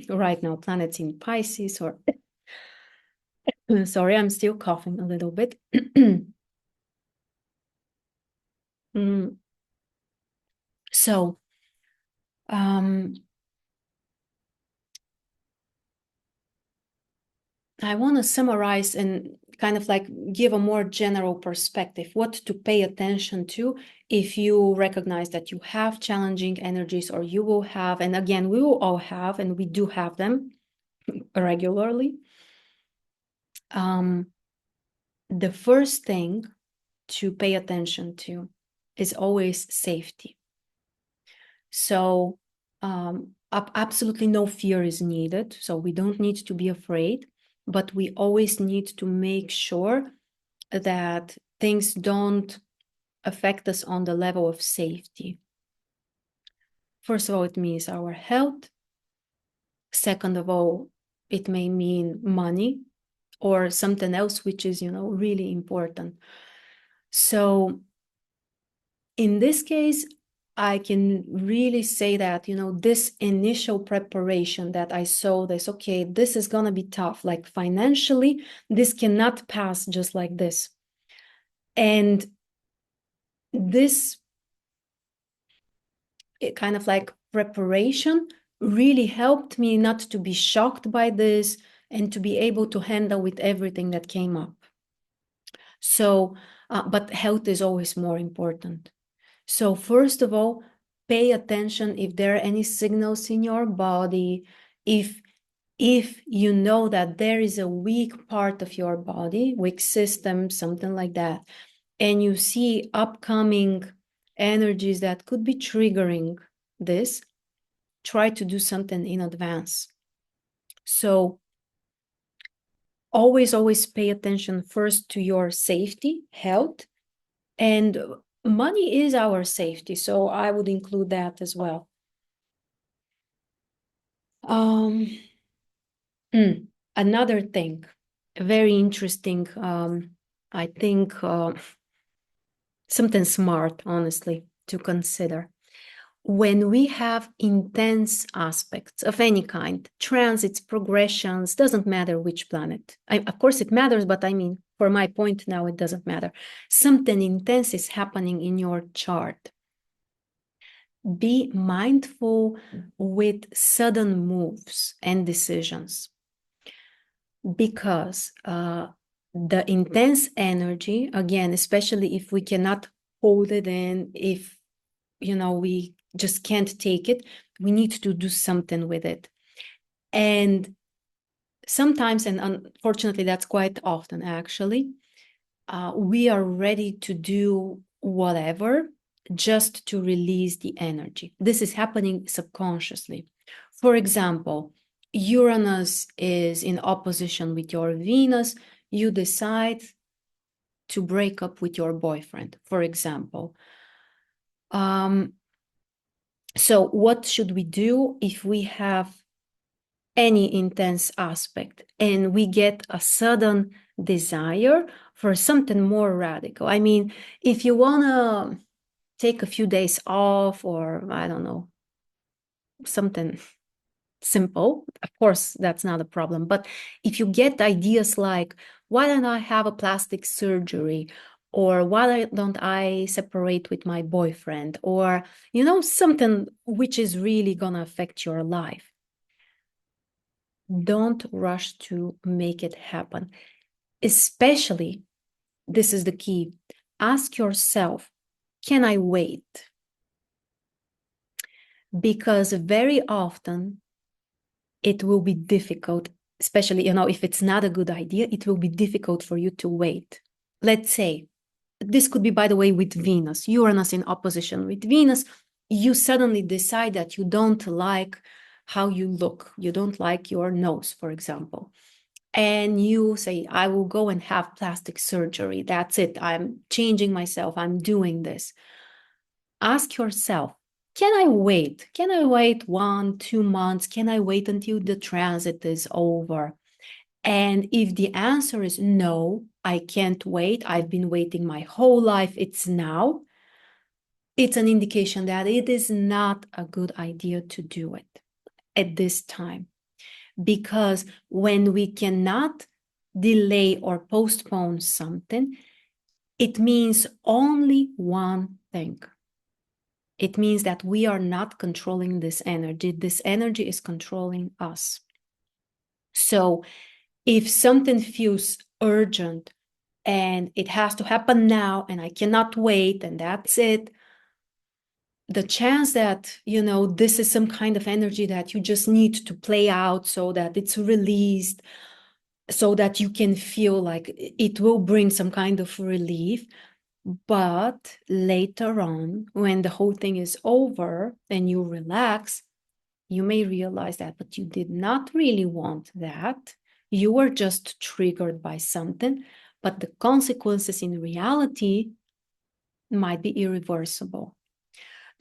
right now planets in Pisces, or sorry, I'm still coughing a little bit. So I want to summarize and kind of like give a more general perspective, what to pay attention to if you recognize that you have challenging energies, or you will have, and again, we will all have, and we do have them regularly. The first thing to pay attention to is always safety. So absolutely no fear is needed. So we don't need to be afraid, but we always need to make sure that things don't affect us on the level of safety. First of all, it means our health. Second of all, it may mean money or something else, which is, really important. So in this case, I can really say that, this initial preparation that I saw this, okay, this is going to be tough. Like financially, this cannot pass just like this. And this kind of like preparation really helped me not to be shocked by this and to be able to handle with everything that came up. So, but health is always more important. So first of all, pay attention if there are any signals in your body, if you know that there is a weak part of your body, weak system, something like that, and you see upcoming energies that could be triggering this, try to do something in advance. So always pay attention first to your safety, health, and money is our safety. So I would include that as well. Another thing, very interesting, I think something smart, honestly, to consider. When we have intense aspects of any kind, transits, progressions, doesn't matter which planet. Of course it matters, but I mean, for my point now, it doesn't matter. Something intense is happening in your chart. Be mindful with sudden moves and decisions, because the intense energy, again, especially if we cannot hold it in, if we just can't take it, we need to do something with it. And sometimes, and unfortunately that's quite often actually, we are ready to do whatever just to release the energy. This is happening subconsciously. For example, Uranus is in opposition with your Venus. You decide to break up with your boyfriend, for example. So what should we do if we have any intense aspect and we get a sudden desire for something more radical? I mean, if you want to take a few days off, or I don't know, something simple, of course, that's not a problem. But if you get ideas like, why don't I have a plastic surgery? Or why don't I separate with my boyfriend? Or, something which is really going to affect your life. Don't rush to make it happen. Especially, this is the key, ask yourself, can I wait? Because very often it will be difficult, especially, if it's not a good idea, it will be difficult for you to wait. Let's say, this could be, by the way, with Venus, Uranus in opposition with Venus. You suddenly decide that you don't like how you look. You don't like your nose, for example. And you say, I will go and have plastic surgery. That's it. I'm changing myself. I'm doing this. Ask yourself, can I wait? Can I wait 1-2 months? Can I wait until the transit is over? And if the answer is no, I can't wait, I've been waiting my whole life, it's now, it's an indication that it is not a good idea to do it at this time. Because when we cannot delay or postpone something, it means only one thing. It means that we are not controlling this energy. This energy is controlling us. So if something feels urgent and it has to happen now and I cannot wait and that's it, the chance that, this is some kind of energy that you just need to play out so that it's released, so that you can feel like it will bring some kind of relief. But later on, when the whole thing is over and you relax, you may realize that, but you did not really want that. You were just triggered by something, but the consequences in reality might be irreversible.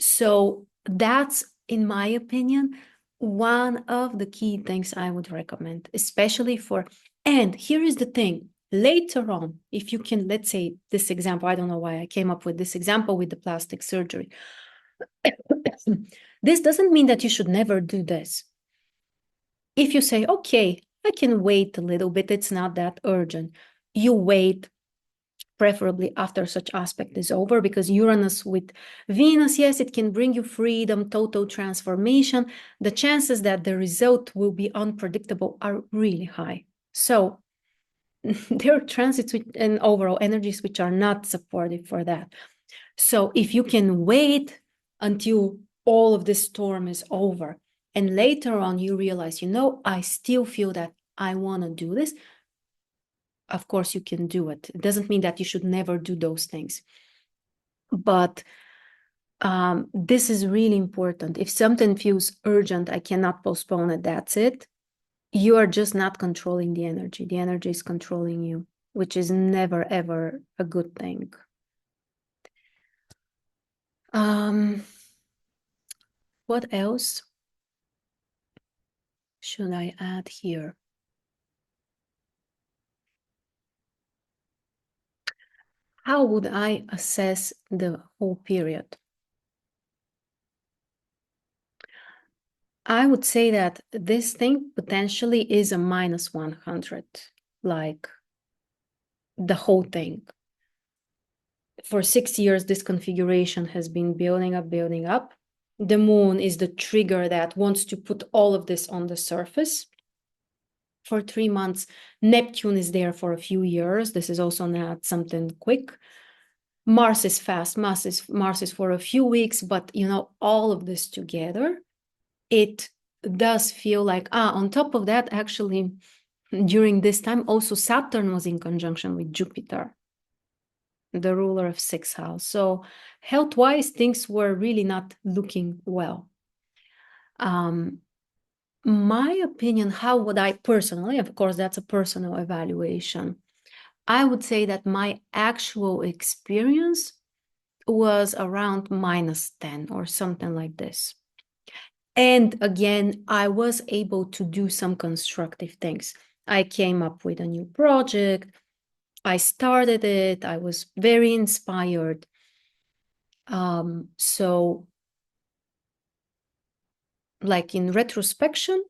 So that's, in my opinion, one of the key things I would recommend, especially for, and here is the thing, later on, if you can, let's say this example, I don't know why I came up with this example with the plastic surgery. This doesn't mean that you should never do this. If you say, okay, I can wait a little bit, it's not that urgent, you wait, preferably after such aspect is over, because Uranus with Venus, yes, it can bring you freedom, total transformation. The chances that the result will be unpredictable are really high. So there are transits and overall energies which are not supportive for that. So if you can wait until all of this storm is over, and later on you realize, I still feel that I want to do this, of course you can do it. It doesn't mean that you should never do those things. But this is really important. If something feels urgent, I cannot postpone it, that's it. You are just not controlling the energy. The energy is controlling you, which is never, ever a good thing. What else should I add here? How would I assess the whole period? I would say that this thing potentially is a -100, like the whole thing. For 6 years, this configuration has been building up, building up. The moon is the trigger that wants to put all of this on the surface. For 3 months, Neptune is there for a few years. This is also not something quick. Mars is fast. Mars is for a few weeks, but all of this together, it does feel like, on top of that, actually, during this time, also Saturn was in conjunction with Jupiter, the ruler of sixth house. So health-wise, things were really not looking well. My opinion, how would I personally, of course, that's a personal evaluation. I would say that my actual experience was around -10 or something like this. And again, I was able to do some constructive things. I came up with a new project. I started it. I was very inspired. So, like in retrospection,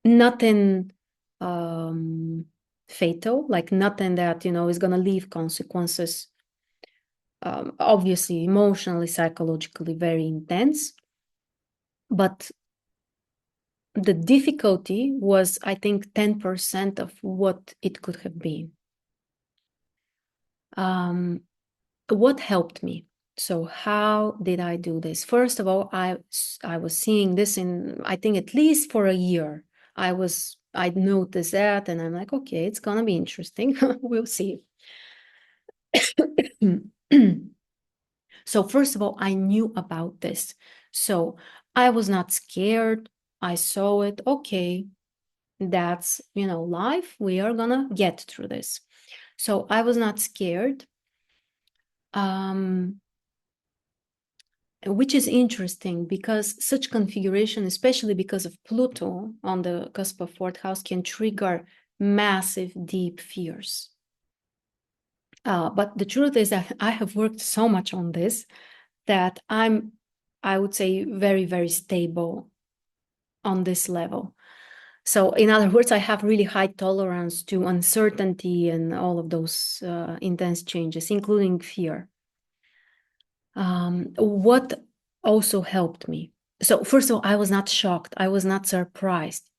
nothing fatal, like nothing that, is going to leave consequences. Obviously, emotionally, psychologically, very intense. But the difficulty was, I think, 10% of what it could have been. What helped me? So how did I do this? First of all, I was seeing this in, I think, at least for a year. I noticed that, and I'm like, okay, it's gonna be interesting. We'll see. So first of all, I knew about this. So I was not scared. I saw it. Okay, that's, life. We are gonna get through this. So I was not scared. Which is interesting because such configuration, especially because of Pluto on the cusp of fourth house, can trigger massive, deep fears. But the truth is that I have worked so much on this that I would say, very, very stable on this level. So in other words, I have really high tolerance to uncertainty and all of those intense changes, including fear. What also helped me? So first of all, I was not shocked. I was not surprised.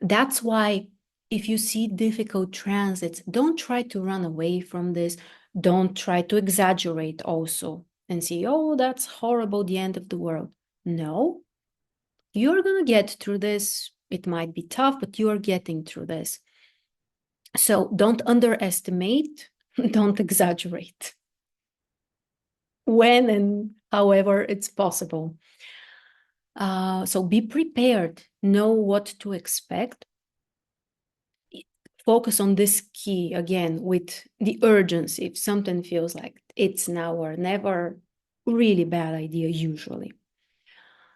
That's why if you see difficult transits, don't try to run away from this. Don't try to exaggerate also and say, oh, that's horrible, the end of the world. No, you're going to get through this. It might be tough, but you are getting through this. So don't underestimate, don't exaggerate. When and however it's possible. So be prepared, know what to expect. Focus on this key again with the urgency. If something feels like it's now or never, really bad idea usually.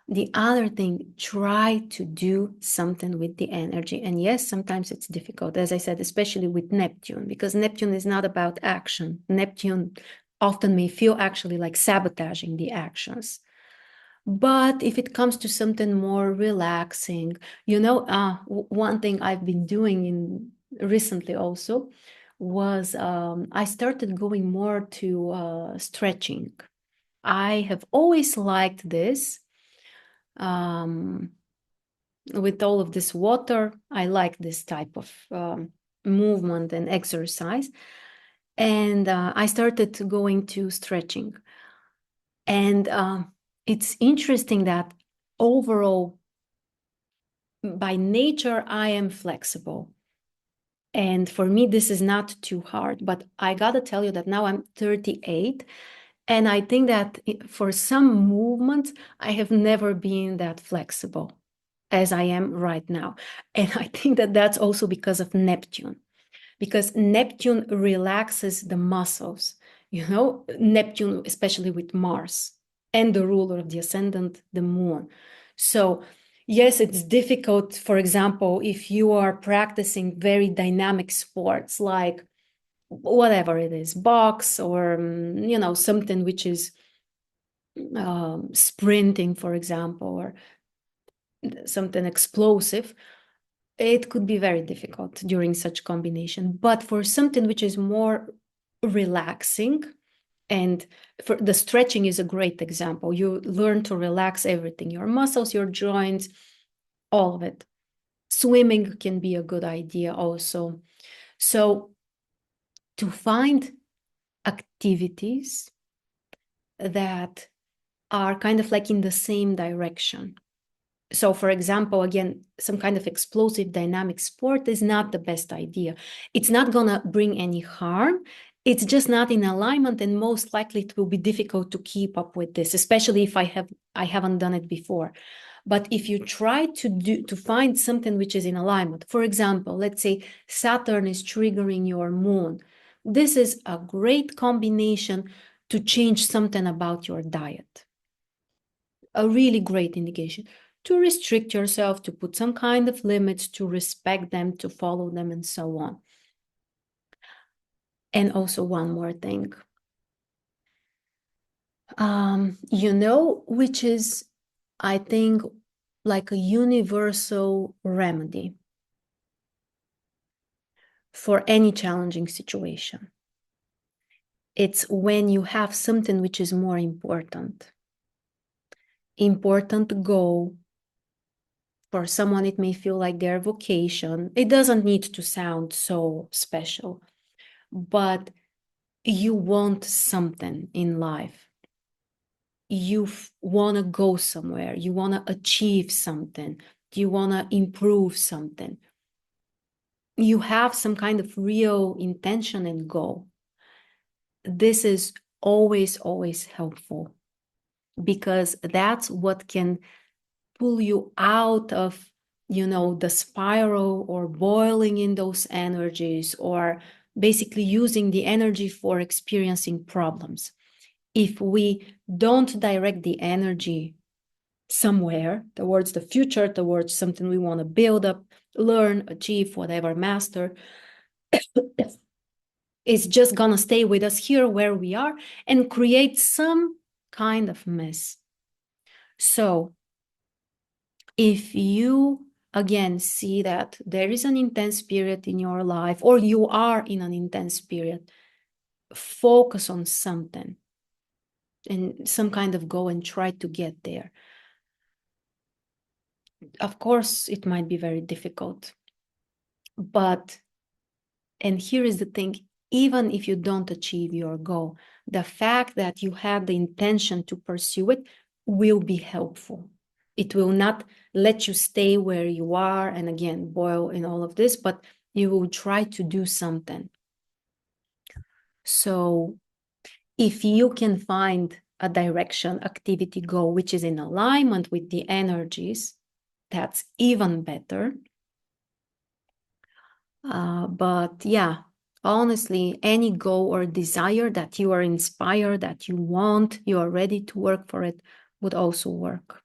The other thing, try to do something with the energy. And yes, sometimes it's difficult, as I said, especially with Neptune, because Neptune is not about action. Neptune often may feel actually like sabotaging the actions. But if it comes to something more relaxing, one thing I've been doing recently also was I started going more to stretching. I have always liked this. With all of this water, I like this type of movement and exercise. And I started going to stretching. And it's interesting that overall, by nature, I am flexible. And for me, this is not too hard. But I gotta tell you that now I'm 38. And I think that for some movements, I have never been that flexible as I am right now. And I think that that's also because of Neptune, because Neptune relaxes the muscles, Neptune, especially with Mars and the ruler of the ascendant, the moon. So yes, it's difficult, for example, if you are practicing very dynamic sports like whatever it is, box or, something which is sprinting, for example, or something explosive, it could be very difficult during such combination. But for something which is more relaxing And for the stretching is a great example. You learn to relax everything, your muscles, your joints, all of it. Swimming can be a good idea also. So to find activities that are kind of like in the same direction. So, for example, again, some kind of explosive dynamic sport is not the best idea. It's not going to bring any harm. It's just not in alignment, and most likely it will be difficult to keep up with this, especially if I haven't done it before. But if you try to find something which is in alignment, for example, let's say Saturn is triggering your moon. This is a great combination to change something about your diet. A really great indication to restrict yourself, to put some kind of limits, to respect them, to follow them, and so on. And also one more thing, which is, I think, like a universal remedy for any challenging situation. It's when you have something which is more important goal. For someone, it may feel like their vocation. It doesn't need to sound so special, but you want something in life. You want to go somewhere. You want to achieve something. You want to improve something. You have some kind of real intention and goal. This is always, always helpful, because that's what can pull you out of, the spiral, or boiling in those energies, or basically using the energy for experiencing problems. If we don't direct the energy somewhere towards the future, towards something we want to build up, learn, achieve, whatever, master, it's just gonna stay with us here where we are and create some kind of mess. So if you again see that there is an intense period in your life, or you are in an intense period, focus on something and some kind of goal and try to get there. Of course, it might be very difficult, but, and here is the thing, even if you don't achieve your goal, the fact that you have the intention to pursue it will be helpful. It will not let you stay where you are and again boil in all of this, but you will try to do something. So if you can find a direction, activity, goal, which is in alignment with the energies, that's even better. But yeah, honestly, any goal or desire that you are inspired, that you want, you are ready to work for it, would also work.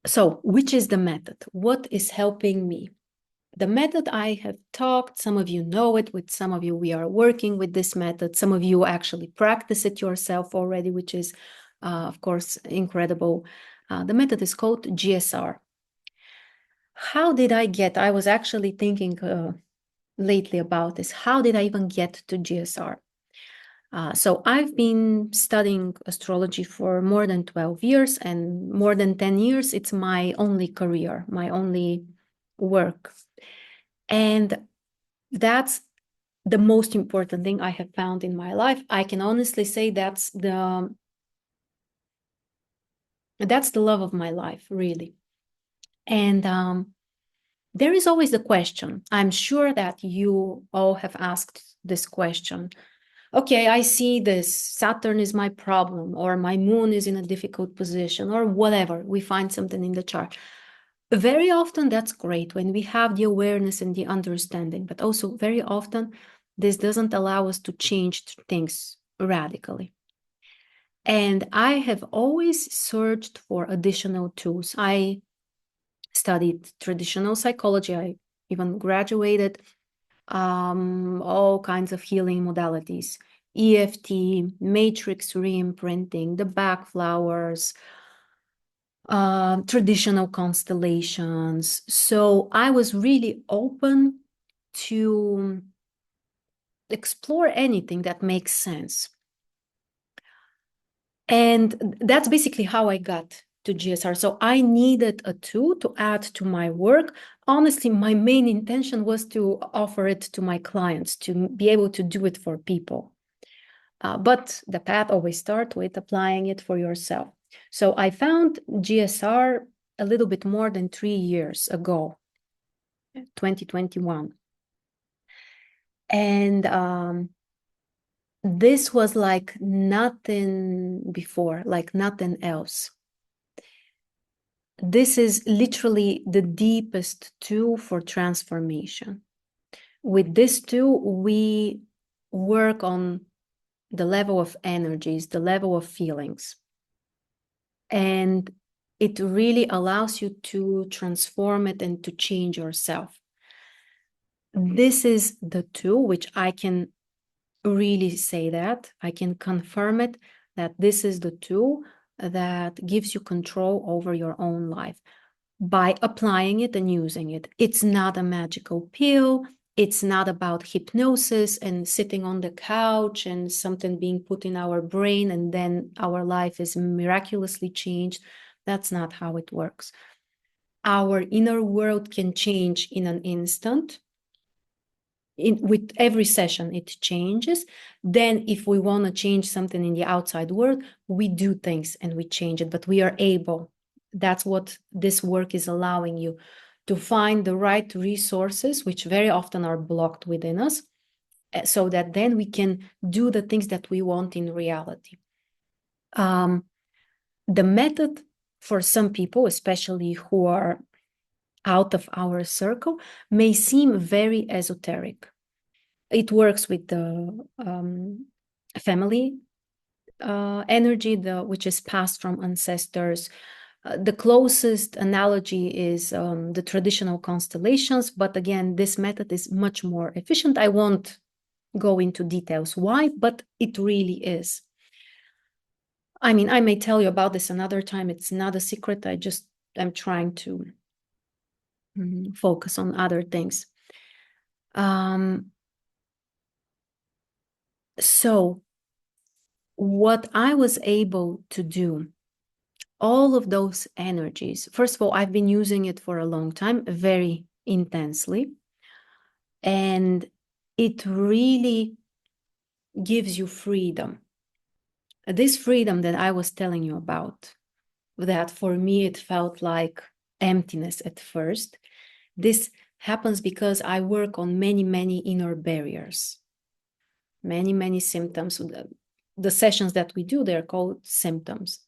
So which is the method? What is helping me? The method I have talked, some of you know it, with some of you we are working with this method, some of you actually practice it yourself already, which is, of course, incredible. The method is called GSR. How did I was actually thinking lately about this. How did I even get to GSR? So I've been studying astrology for more than 12 years, and more than 10 years, it's my only career, my only work. And that's the most important thing I have found in my life. I can honestly say that's the love of my life, really. And there is always the question. I'm sure that you all have asked this question. Okay, I see this, Saturn is my problem, or my moon is in a difficult position, or whatever. We find something in the chart. Very often that's great when we have the awareness and the understanding, but also very often this doesn't allow us to change things radically. And I have always searched for additional tools. I studied traditional psychology. I even graduated all kinds of healing modalities, EFT, matrix re-imprinting, the Bach flowers, traditional constellations. So I was really open to explore anything that makes sense. And that's basically how I got to GSR. So I needed a tool to add to my work. Honestly, my main intention was to offer it to my clients, to be able to do it for people. But the path always starts with applying it for yourself. So I found GSR a little bit more than 3 years ago, 2021. And this was like nothing before, like nothing else. This is literally the deepest tool for transformation. With this tool, we work on the level of energies, the level of feelings. And it really allows you to transform it and to change yourself. This is the tool which I can really say that, I can confirm it, that this is the tool that gives you control over your own life by applying it and using it. It's not a magical pill. It's not about hypnosis and sitting on the couch and something being put in our brain and then our life is miraculously changed. That's not how it works. Our inner world can change in an instant. With every session, it changes. Then if we want to change something in the outside world, we do things and we change it, but we are able. That's what this work is allowing you, to find the right resources, which very often are blocked within us, so that then we can do the things that we want in reality. The method for some people, especially who are out of our circle, may seem very esoteric. It works with the family energy, which is passed from ancestors. The closest analogy is the traditional constellations, but again, this method is much more efficient. I won't go into details why, but it really is. I mean, I may tell you about this another time. It's not a secret. I'm trying to focus on other things. So what I was able to do, all of those energies, first of all, I've been using it for a long time, very intensely. And it really gives you freedom. This freedom that I was telling you about, that for me, it felt like emptiness at first. This happens because I work on many, many inner barriers, many, many symptoms. The sessions that we do, they're called symptoms.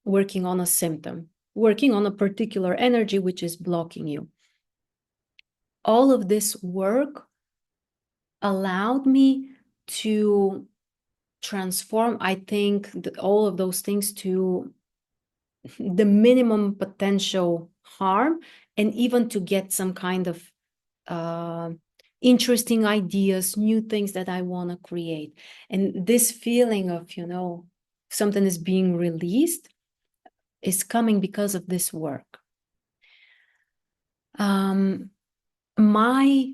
Working on a symptom, working on a particular energy which is blocking you. All of this work allowed me to transform, I think, all of those things to the minimum potential harm, and even to get some kind of interesting ideas, new things that I want to create. And this feeling of, something is being released is coming because of this work. My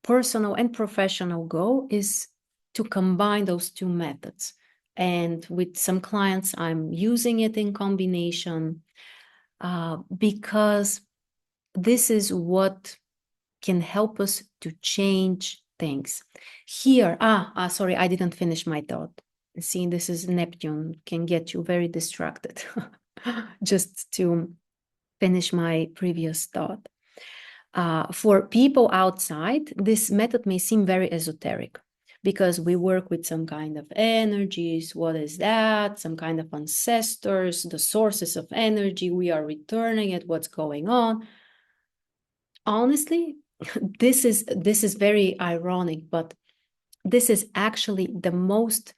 personal and professional goal is to combine those two methods. And with some clients, I'm using it in combination because this is what can help us to change things. Here, sorry, I didn't finish my thought. See, this is Neptune, can get you very distracted. Just to finish my previous thought. For people outside, this method may seem very esoteric because we work with some kind of energies. What is that? Some kind of ancestors, the sources of energy. We are returning it. What's going on? Honestly, this is very ironic, but this is actually the most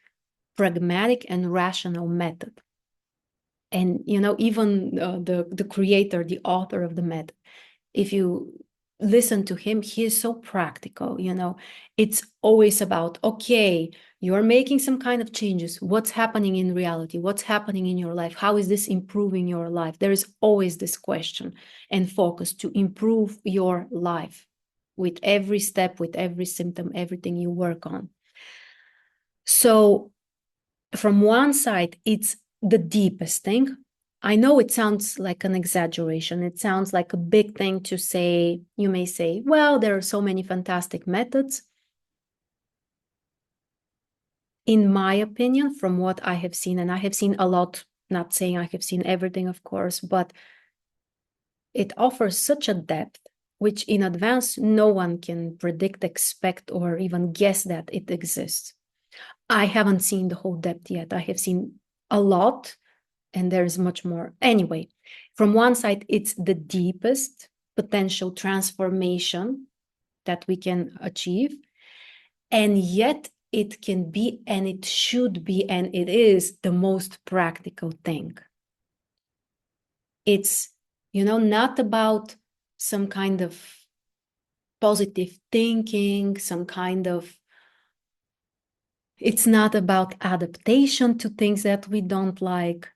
pragmatic and rational method. And even the creator, the author of the method, if you listen to him, he is so practical. It's always about, okay, you're making some kind of changes. What's happening in reality? What's happening in your life? How is this improving your life? There is always this question and focus to improve your life. with every step, with every symptom, everything you work on. So from one side, it's the deepest thing. I know it sounds like an exaggeration. It sounds like a big thing to say. You may say, well, there are so many fantastic methods. In my opinion, from what I have seen, and I have seen a lot, not saying I have seen everything, of course, but it offers such a depth, which in advance no one can predict, expect, or even guess that it exists. I haven't seen the whole depth yet. I have seen a lot, and there's much more. Anyway, from one side, it's the deepest potential transformation that we can achieve. And yet it can be, and it should be, and it is the most practical thing. It's, not about some kind of positive thinking, it's not about adaptation to things that we don't like.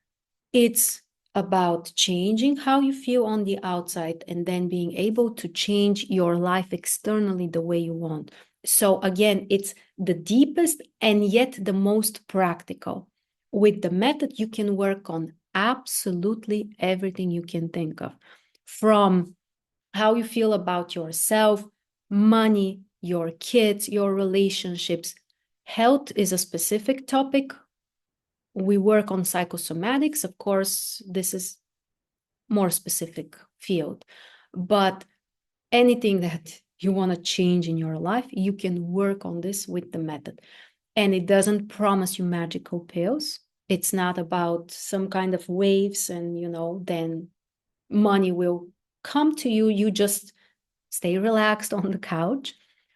It's about changing how you feel on the outside and then being able to change your life externally the way you want. So again, it's the deepest and yet the most practical. With the method, you can work on absolutely everything you can think of, from how you feel about yourself, money, your kids, your relationships. Health is a specific topic. We work on psychosomatics. Of course, this is more specific field, but anything that you want to change in your life, you can work on this with the method. And it doesn't promise you magical pills. It's not about some kind of waves and, then money will come to you. You just stay relaxed on the couch.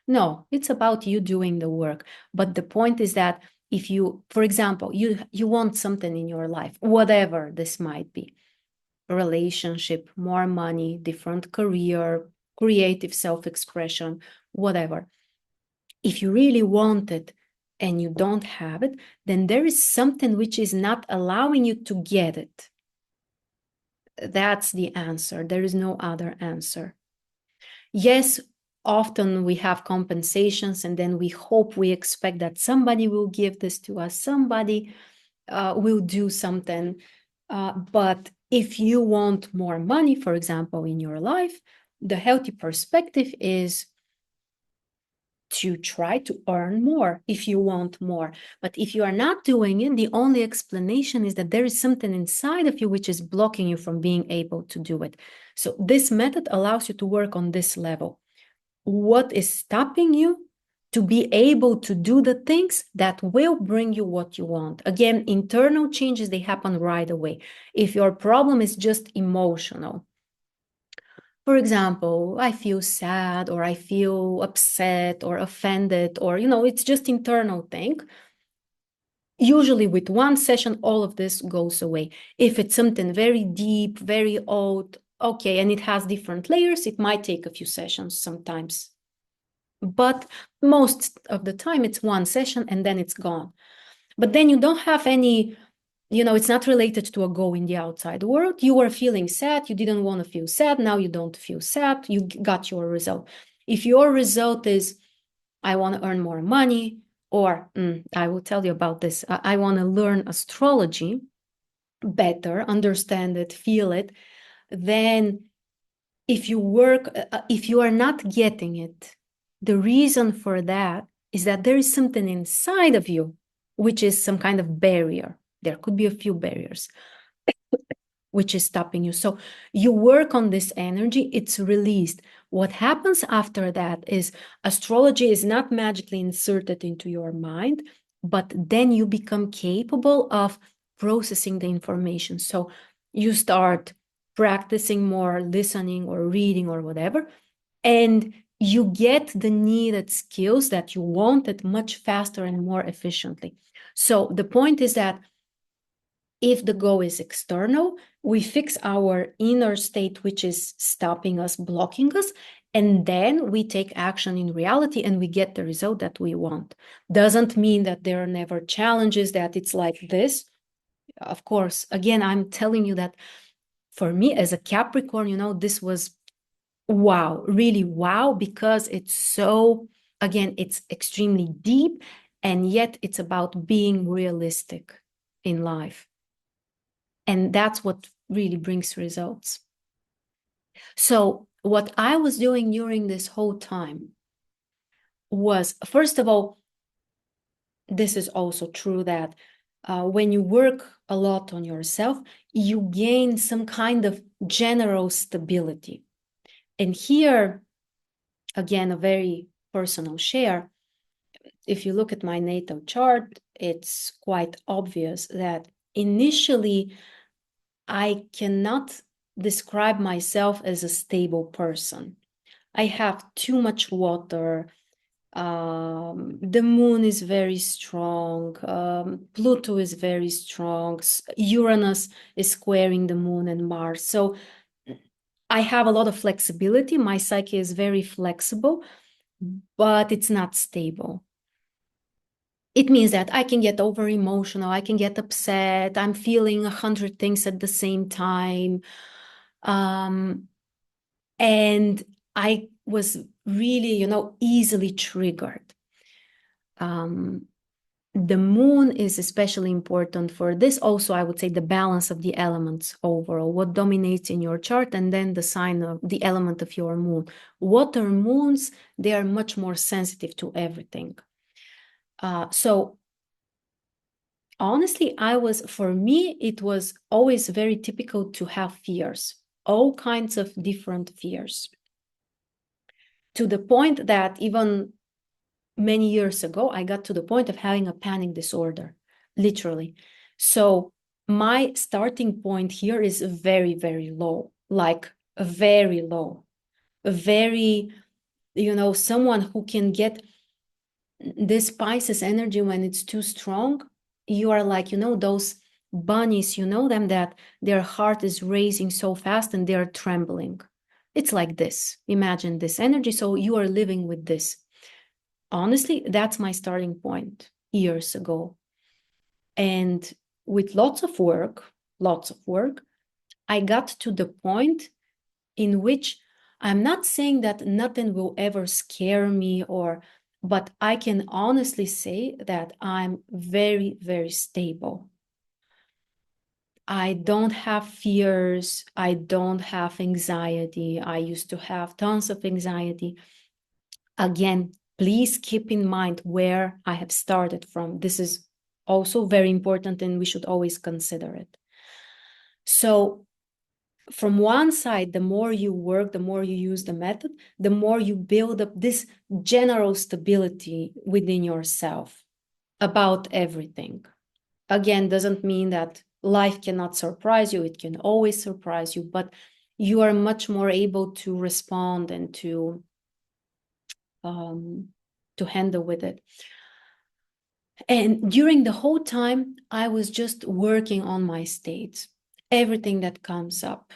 No, it's about you doing the work. But the point is that if you, for example, you want something in your life, whatever this might be, a relationship, more money, different career, creative self-expression, whatever. If you really want it and you don't have it, then there is something which is not allowing you to get it. That's the answer. There is no other answer. Yes, often we have compensations and then we expect that somebody will give this to us, somebody will do something. But if you want more money, for example, in your life, the healthy perspective is to try to earn more if you want more. But if you are not doing it, the only explanation is that there is something inside of you which is blocking you from being able to do it. So this method allows you to work on this level. What is stopping you to be able to do the things that will bring you what you want? Again, internal changes, they happen right away. If your problem is just emotional, for example, I feel sad or I feel upset or offended, or, it's just internal thing. Usually with one session, all of this goes away. If it's something very deep, very old, okay, and it has different layers, it might take a few sessions sometimes. But most of the time it's one session and then it's gone. But then you don't have any, it's not related to a goal in the outside world. You were feeling sad, you didn't want to feel sad, now you don't feel sad, you got your result. If your result is, I want to earn more money, or I will tell you about this, I want to learn astrology better, understand it, feel it, then if you are not getting it, the reason for that is that there is something inside of you, which is some kind of barrier. There could be a few barriers, which is stopping you. So you work on this energy, it's released. What happens after that is astrology is not magically inserted into your mind, but then you become capable of processing the information. So you start practicing more, listening or reading or whatever, and you get the needed skills that you wanted much faster and more efficiently. So the point is that if the goal is external, we fix our inner state, which is stopping us, blocking us, and then we take action in reality and we get the result that we want. Doesn't mean that there are never challenges, that it's like this. Of course, again, I'm telling you that for me as a Capricorn, this was wow, really wow, because it's so, again, it's extremely deep, and yet it's about being realistic in life. And that's what really brings results. So what I was doing during this whole time was, first of all, this is also true that when you work a lot on yourself, you gain some kind of general stability. And here, again, a very personal share. If you look at my natal chart, it's quite obvious that initially I cannot describe myself as a stable person. I have too much water. The moon is very strong. Pluto is very strong. Uranus is squaring the moon and Mars. So I have a lot of flexibility. My psyche is very flexible, but it's not stable. It means that I can get over emotional. I can get upset. I'm feeling 100 things at the same time. And I was really, easily triggered. The moon is especially important for this. Also, I would say the balance of the elements overall, what dominates in your chart, and then the sign of the element of your moon. Water moons, they are much more sensitive to everything. So honestly, for me, it was always very typical to have fears, all kinds of different fears. To the point that even many years ago, I got to the point of having a panic disorder, literally. So my starting point here is very, very low, like very low, very, someone who can get this Pisces energy when it's too strong. You are like, those bunnies, you know them, that their heart is racing so fast and they're trembling. It's like this. Imagine this energy. So you are living with this. Honestly, that's my starting point years ago. And with lots of work, I got to the point in which I'm not saying that nothing will ever scare me, but I can honestly say that I'm very, very stable. I don't have fears. I don't have anxiety. I used to have tons of anxiety. Again, please keep in mind where I have started from. This is also very important, and we should always consider it. So from one side, the more you work, the more you use the method, the more you build up this general stability within yourself about everything. Again, doesn't mean that life cannot surprise you. It can always surprise you, but you are much more able to respond and to handle with it. And during the whole time, I was just working on my states, everything that comes up.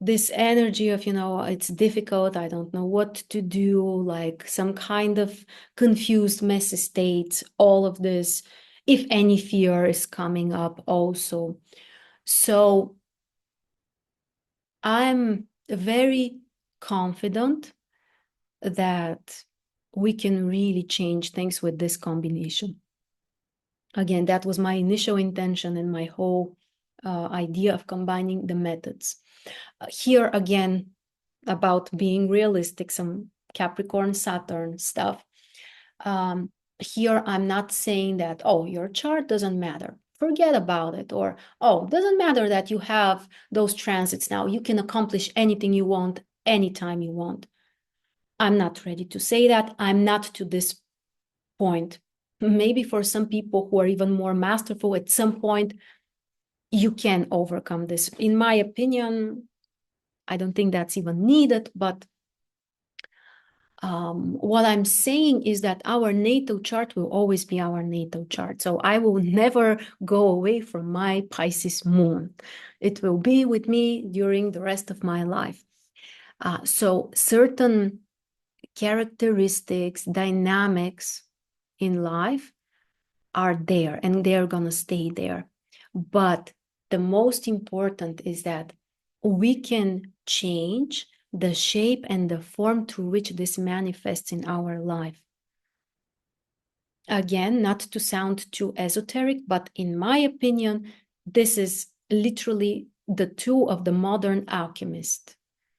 This energy of, it's difficult, I don't know what to do, like some kind of confused, messy states, all of this, if any fear is coming up also. So I'm very confident that we can really change things with this combination. Again, that was my initial intention and my whole idea of combining the methods. Here again, about being realistic, some Capricorn, Saturn stuff. Here, I'm not saying that, oh, your chart doesn't matter. Forget about it. Or, oh, doesn't matter that you have those transits now. You can accomplish anything you want, anytime you want. I'm not ready to say that. I'm not to this point. Maybe for some people who are even more masterful, at some point, you can overcome this. In my opinion, I don't think that's even needed, but what I'm saying is that our natal chart will always be our natal chart. So I will never go away from my Pisces moon. It will be with me during the rest of my life. So certain characteristics, dynamics in life are there, and they're going to stay there. But the most important is that we can change the shape and the form through which this manifests in our life. Again, not to sound too esoteric, but in my opinion, this is literally the tool of the modern alchemist.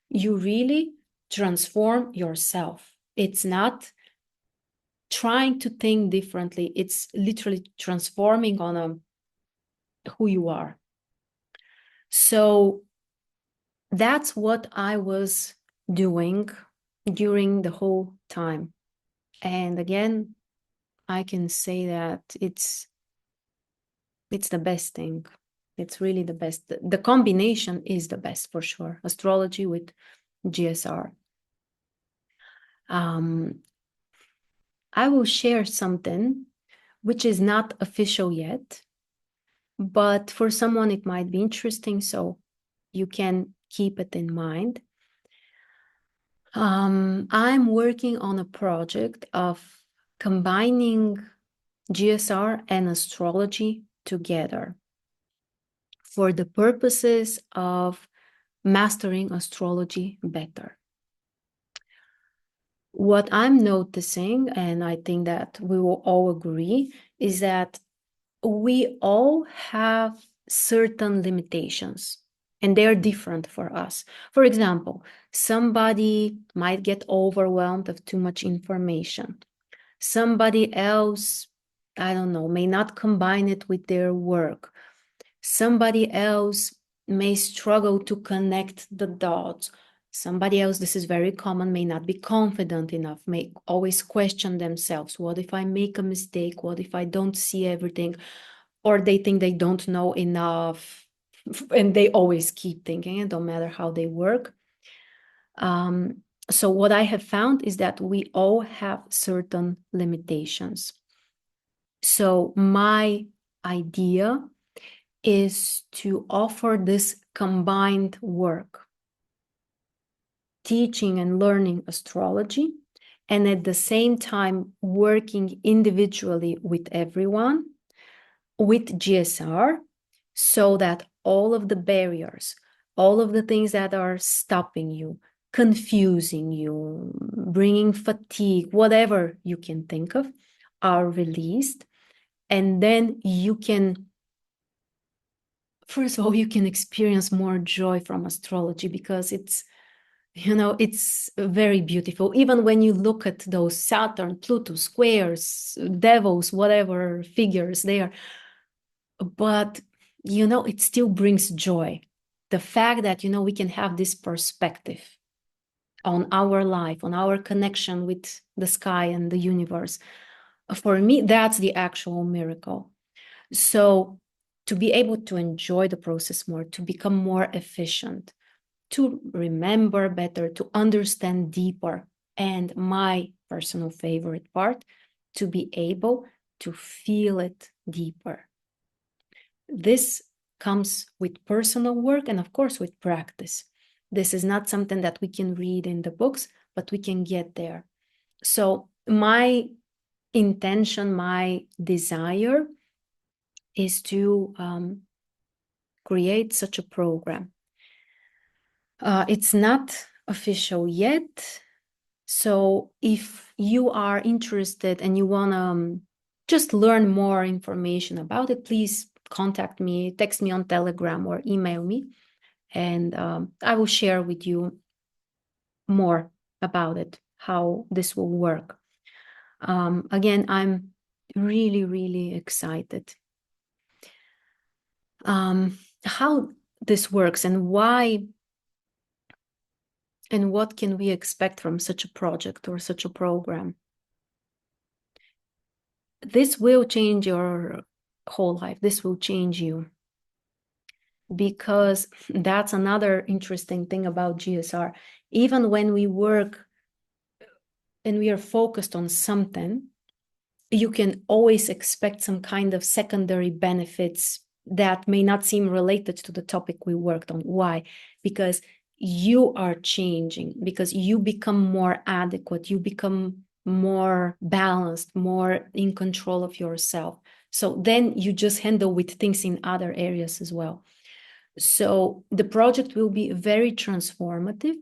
You really transform yourself. It's not trying to think differently. It's literally transforming on who you are. So that's what I was doing during the whole time. And again, I can say that it's the best thing. It's really the best. The combination is the best for sure. Astrology with GSR. I will share something which is not official yet, but for someone it might be interesting, so you can keep it in mind. I'm working on a project of combining GSR and astrology together for the purposes of mastering astrology better. What I'm noticing, and I think that we will all agree, is that we all have certain limitations and they're different for us. For example, somebody might get overwhelmed of too much information. Somebody else, I don't know, may not combine it with their work. Somebody else may struggle to connect the dots. Somebody else, this is very common, may not be confident enough, may always question themselves. What if I make a mistake? What if I don't see everything? Or they think they don't know enough, and they always keep thinking it, no matter how they work. So what I have found is that we all have certain limitations. So my idea is to offer this combined work, teaching and learning astrology, and at the same time working individually with everyone with GSR, so that all of the barriers, all of the things that are stopping you, confusing you, bringing fatigue, whatever you can think of, are released. And then you can, first of all, you can experience more joy from astrology, because it's, it's very beautiful. Even when you look at those Saturn, Pluto squares, devils, whatever figures they are, but it still brings joy. The fact that we can have this perspective on our life, on our connection with the sky and the universe, for me, that's the actual miracle. So to be able to enjoy the process more, to become more efficient, to remember better, to understand deeper, and my personal favorite part, to be able to feel it deeper. This comes with personal work and, of course, with practice. This is not something that we can read in the books, but we can get there. So my intention, my desire is to create such a program. It's not official yet. So if you are interested and you want to just learn more information about it, please contact me, text me on Telegram or email me, and I will share with you more about it, how this will work. Again, I'm really, really excited how this works and why and what can we expect from such a project or such a program. This will change your whole life. This will change you, because that's another interesting thing about GSR. Even when we work and we are focused on something, you can always expect some kind of secondary benefits that may not seem related to the topic we worked on. Why? Because you are changing, because you become more adequate, you become more balanced, more in control of yourself. So then you just handle with things in other areas as well. So the project will be very transformative.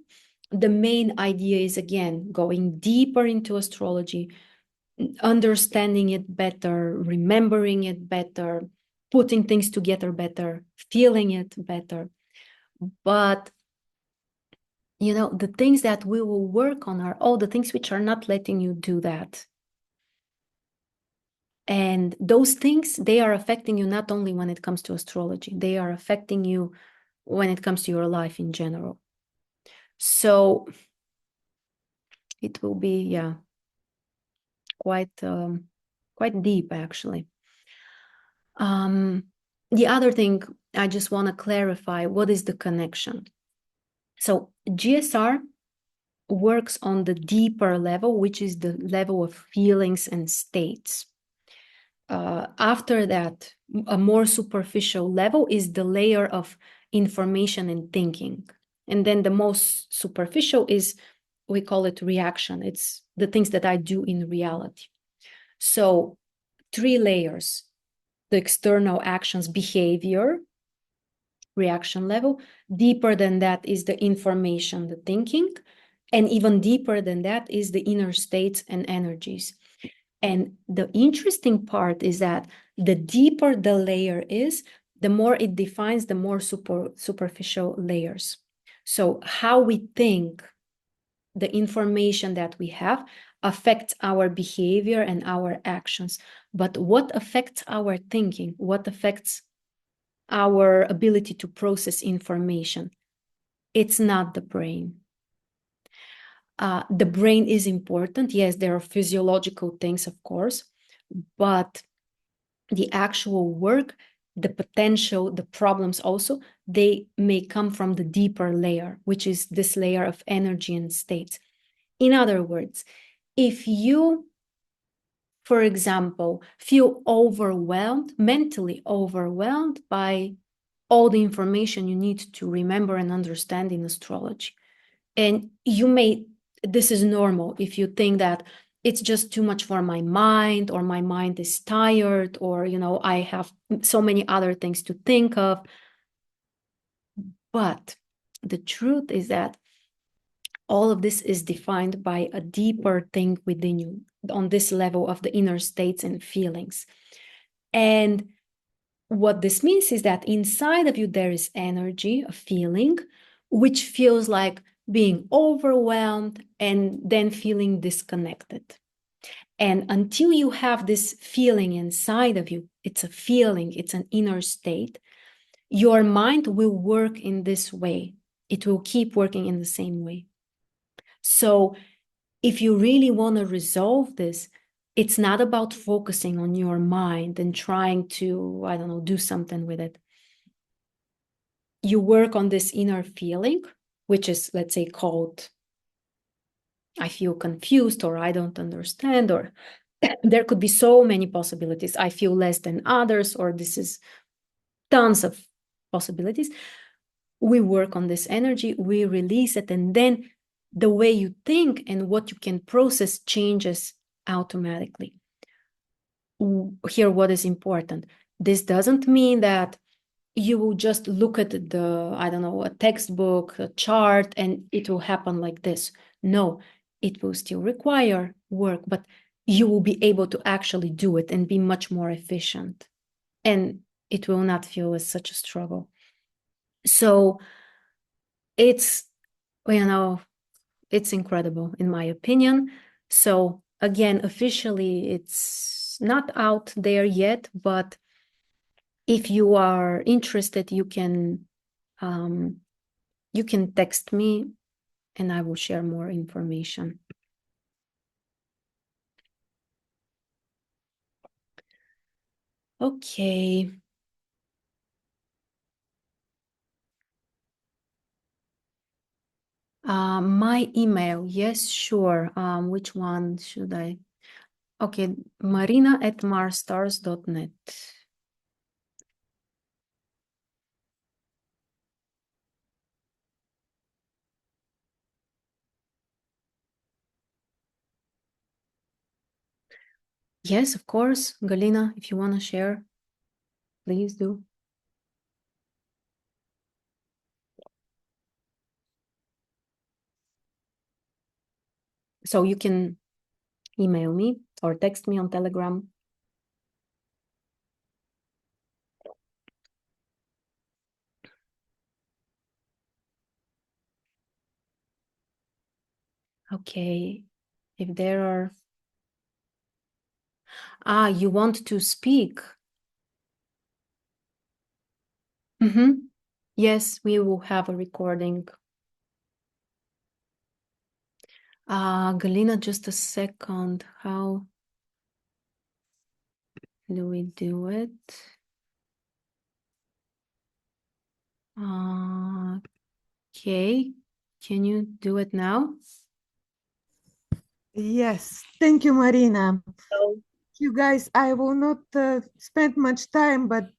The main idea is, again, going deeper into astrology, understanding it better, remembering it better, putting things together better, feeling it better. But, you know, the things that we will work on are all the things which are not letting you do that. And those things, they are affecting you not only when it comes to astrology, they are affecting you when it comes to your life in general. So it will be, yeah, quite deep, actually. The other thing I just want to clarify, what is the connection? So GSR works on the deeper level, which is the level of feelings and states. After that, a more superficial level is the layer of information and thinking. And then the most superficial is, we call it reaction. It's the things that I do in reality. So 3 layers: the external actions, behavior, reaction level. Deeper than that is the information, the thinking. And even deeper than that is the inner states and energies. And the interesting part is that the deeper the layer is, the more it defines the more superficial layers. So how we think, the information that we have, affects our behavior and our actions. But what affects our thinking? What affects our ability to process information? It's not the brain. The brain is important. Yes, there are physiological things, of course, but the actual work, the potential, the problems also, they may come from the deeper layer, which is this layer of energy and states. In other words, if you, for example, feel overwhelmed, mentally overwhelmed by all the information you need to remember and understand in astrology, and you may, this is normal if you think that it's just too much for my mind, or my mind is tired, or, you know, I have so many other things to think of. But the truth is that all of this is defined by a deeper thing within you, on this level of the inner states and feelings. And what this means is that inside of you, there is energy, a feeling, which feels like being overwhelmed and then feeling disconnected. And until you have this feeling inside of you, it's a feeling, it's an inner state, your mind will work in this way. It will keep working in the same way. So if you really want to resolve this, it's not about focusing on your mind and trying to, I don't know, do something with it. You work on this inner feeling, which is, let's say, called, I feel confused, or I don't understand, or there could be so many possibilities. I feel less than others, or this is tons of possibilities. We work on this energy, we release it, and then the way you think and what you can process changes automatically. Here, what is important? This doesn't mean that you will just look at the, I don't know, a textbook, a chart, and it will happen like this. No, it will still require work, but you will be able to actually do it and be much more efficient. And it will not feel as such a struggle. So it's, you know, it's incredible in my opinion. So again, officially, it's not out there yet, but if you are interested, you can text me and I will share more information. Okay. My email, yes, sure. Which one should I? Okay, marina@marsstars.net. Yes, of course, Galina, if you want to share, please do. So you can email me or text me on Telegram. Okay, if there are... you want to speak? Yes, we will have a recording. Galina, just a second. How do we do it? Okay, can you do it now? Yes, thank you, Marina. Oh. You guys, I will not spend much time, but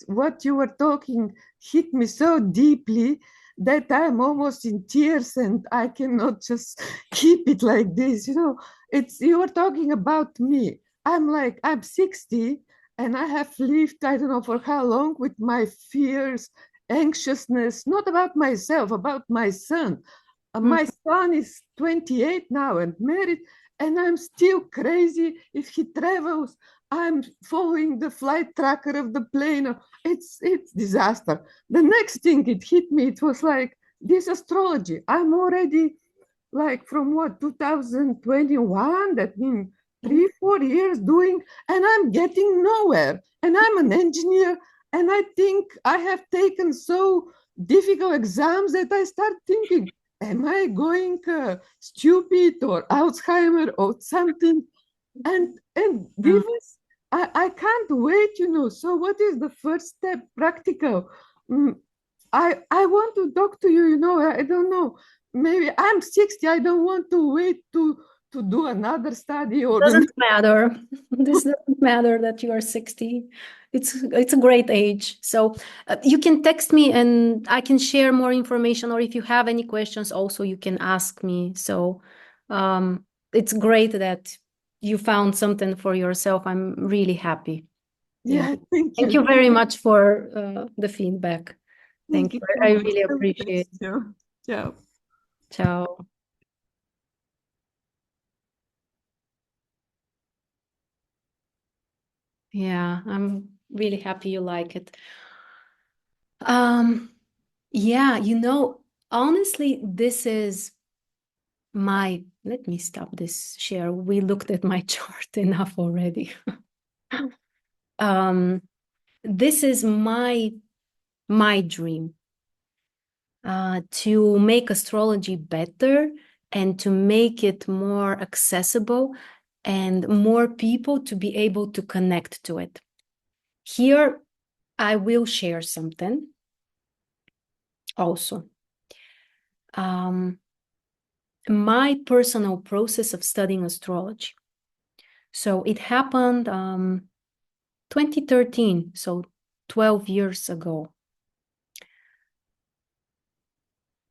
what you were talking hit me so deeply that I'm almost in tears and I cannot just keep it like this. You were talking about me. I'm 60 and I have lived, I don't know for how long, with my fears, anxiousness, not about myself, about my son. My son is 28 now and married, and I'm still crazy. If he travels, I'm following the flight tracker of the plane. It's disaster. The next thing it hit me, it was like this astrology. I'm already like from what 2021, that means 3 4 years doing, and I'm getting nowhere, and I'm an engineer, and I think I have taken so difficult exams that I start thinking, am I going stupid or Alzheimer or something? And give us, I can't wait, so what is the first step practical? Mm, I want to talk to you, I don't know. Maybe I'm 60. I don't want to wait to do another study or Doesn't matter. This doesn't matter that you are 60. It's a great age. So you can text me and I can share more information, or if you have any questions also you can ask me. So it's great that you found something for yourself. I'm really happy. Yeah. yeah, thank Thank you. you very much for the feedback. Thank Thank you. you so I much. really Have a appreciate nice it. show. Ciao. Ciao. Yeah, I'm really happy you like it. Yeah, honestly, this is let me stop this share. We looked at my chart enough already. Um, this is my dream, to make astrology better and to make it more accessible and more people to be able to connect to it. Here, I will share something also. My personal process of studying astrology. So it happened 2013, so 12 years ago.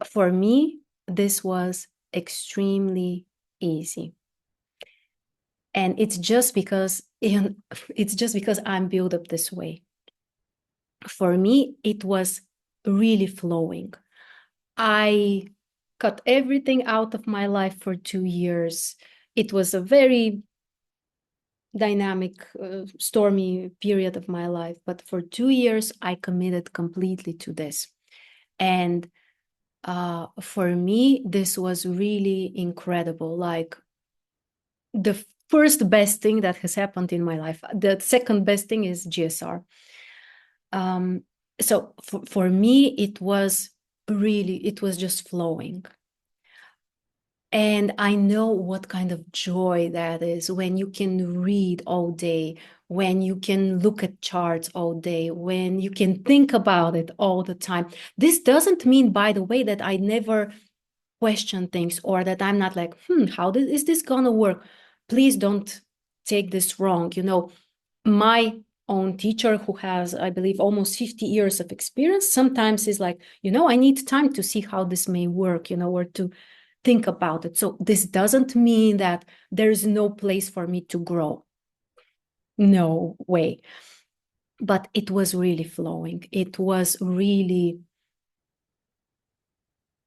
For me, this was extremely easy. And it's just because I'm built up this way. For me, it was really flowing. I cut everything out of my life for 2 years. It was a very dynamic, stormy period of my life. But for 2 years, I committed completely to this. And for me, this was really incredible. Like the first best thing that has happened in my life. The second best thing is GSR. So for me, it was just flowing. And I know what kind of joy that is when you can read all day, when you can look at charts all day, when you can think about it all the time. This doesn't mean, by the way, that I never question things or that I'm not like, how is this gonna work? Please don't take this wrong. My own teacher, who has, I believe, almost 50 years of experience, sometimes is like, I need time to see how this may work, or to think about it. So this doesn't mean that there's no place for me to grow. No way. But it was really flowing. It was really,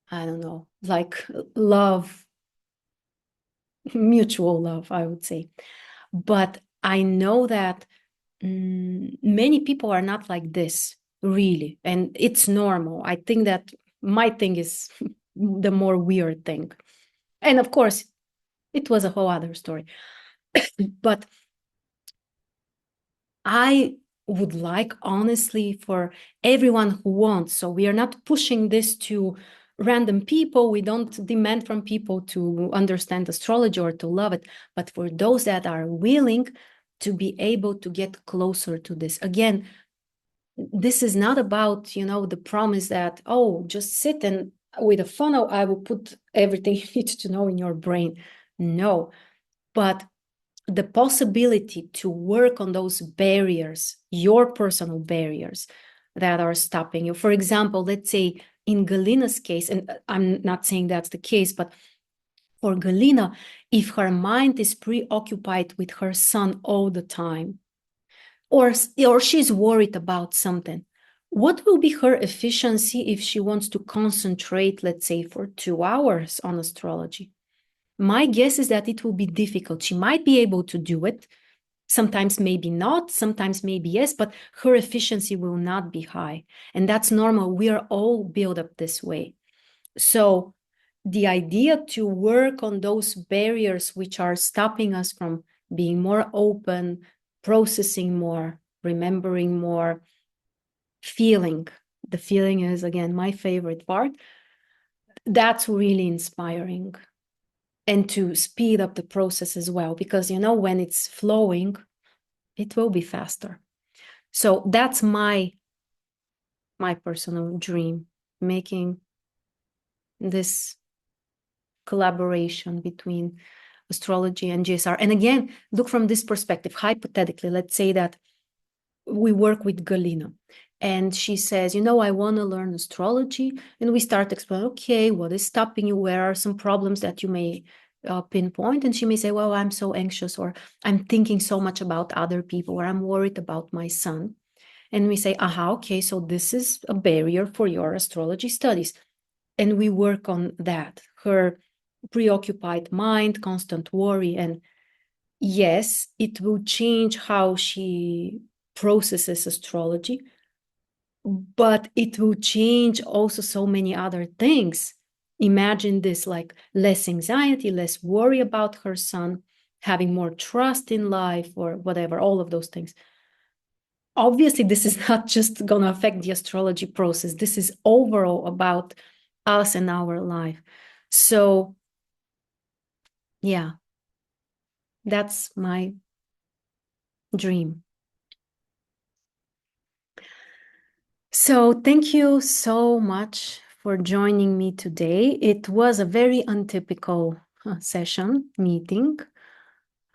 I don't know, like love mutual love, I would say. But I know that many people are not like this, really. And it's normal. I think that my thing is the more weird thing. And of course, it was a whole other story. But I would like, honestly, for everyone who wants, so we are not pushing this to random people. We don't demand from people to understand astrology or to love it, but for those that are willing to be able to get closer to this. Again, this is not about, the promise that, oh, just sit and with a funnel, I will put everything you need to know in your brain. No, but the possibility to work on those barriers, your personal barriers that are stopping you. For example, let's say in Galina's case, and I'm not saying that's the case, but for Galina, if her mind is preoccupied with her son all the time, or she's worried about something, what will be her efficiency if she wants to concentrate, let's say, for 2 hours on astrology? My guess is that it will be difficult. She might be able to do it. Sometimes maybe not, sometimes maybe yes, but her efficiency will not be high. And that's normal. We are all built up this way. So the idea to work on those barriers which are stopping us from being more open, processing more, remembering more, feeling. The feeling is, again, my favorite part. That's really inspiring. And to speed up the process as well, because, when it's flowing, it will be faster. So that's my personal dream, making this collaboration between astrology and GSR. And again, look from this perspective. Hypothetically, let's say that we work with Galina and she says, I want to learn astrology. And we start exploring, okay, what is stopping you? Where are some problems that you may pinpoint? And she may say, well, I'm so anxious, or I'm thinking so much about other people, or I'm worried about my son. And we say, okay, so this is a barrier for your astrology studies. And we work on that. Her preoccupied mind, constant worry. And yes, it will change how she processes astrology, but it will change also so many other things. Imagine this, like less anxiety, less worry about her son, having more trust in life, or whatever, all of those things. Obviously, this is not just going to affect the astrology process. This is overall about us and our life. So, yeah, that's my dream. So thank you so much for joining me today. It was a very untypical meeting.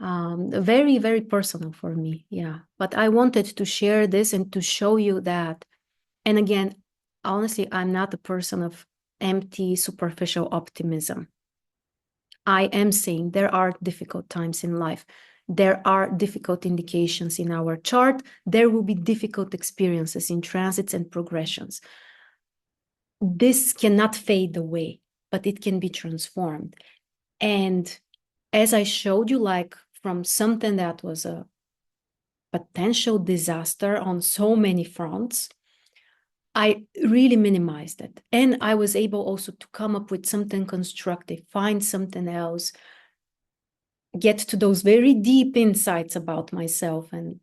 Very, very personal for me. Yeah. But I wanted to share this and to show you that. And again, honestly, I'm not a person of empty, superficial optimism. I am saying there are difficult times in life. There are difficult indications in our chart. There will be difficult experiences in transits and progressions. This cannot fade away, but it can be transformed. And as I showed you, like from something that was a potential disaster on so many fronts, I really minimized it. And I was able also to come up with something constructive, find something else, get to those very deep insights about myself and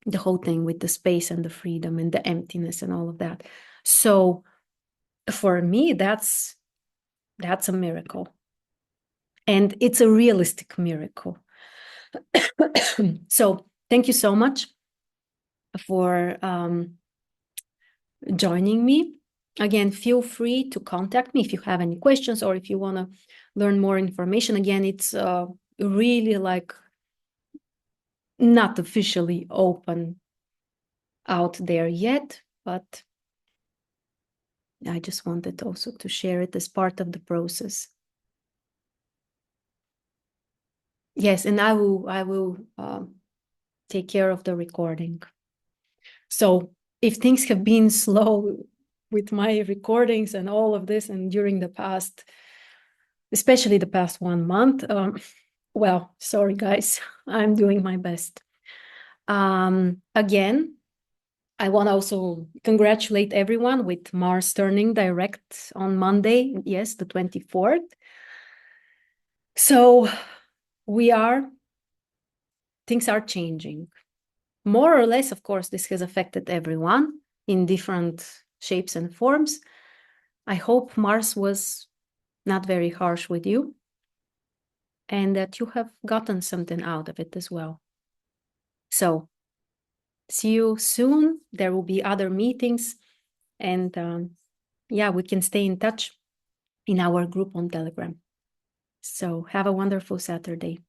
the whole thing with the space and the freedom and the emptiness and all of that. So for me, that's a miracle. And it's a realistic miracle. So thank you so much for joining me. Again, feel free to contact me if you have any questions or if you want to learn more information. Again, it's really like not officially open out there yet, but I just wanted also to share it as part of the process. Yes, and I will take care of the recording. So if things have been slow with my recordings and all of this, and during the past especially the past 1 month. Well, sorry, guys, I'm doing my best. Again, I want to also congratulate everyone with Mars turning direct on Monday, yes, the 24th. So things are changing. More or less, of course, this has affected everyone in different shapes and forms. I hope Mars was not very harsh with you and that you have gotten something out of it as well. So see you soon. There will be other meetings, and yeah, we can stay in touch in our group on Telegram. So have a wonderful Saturday.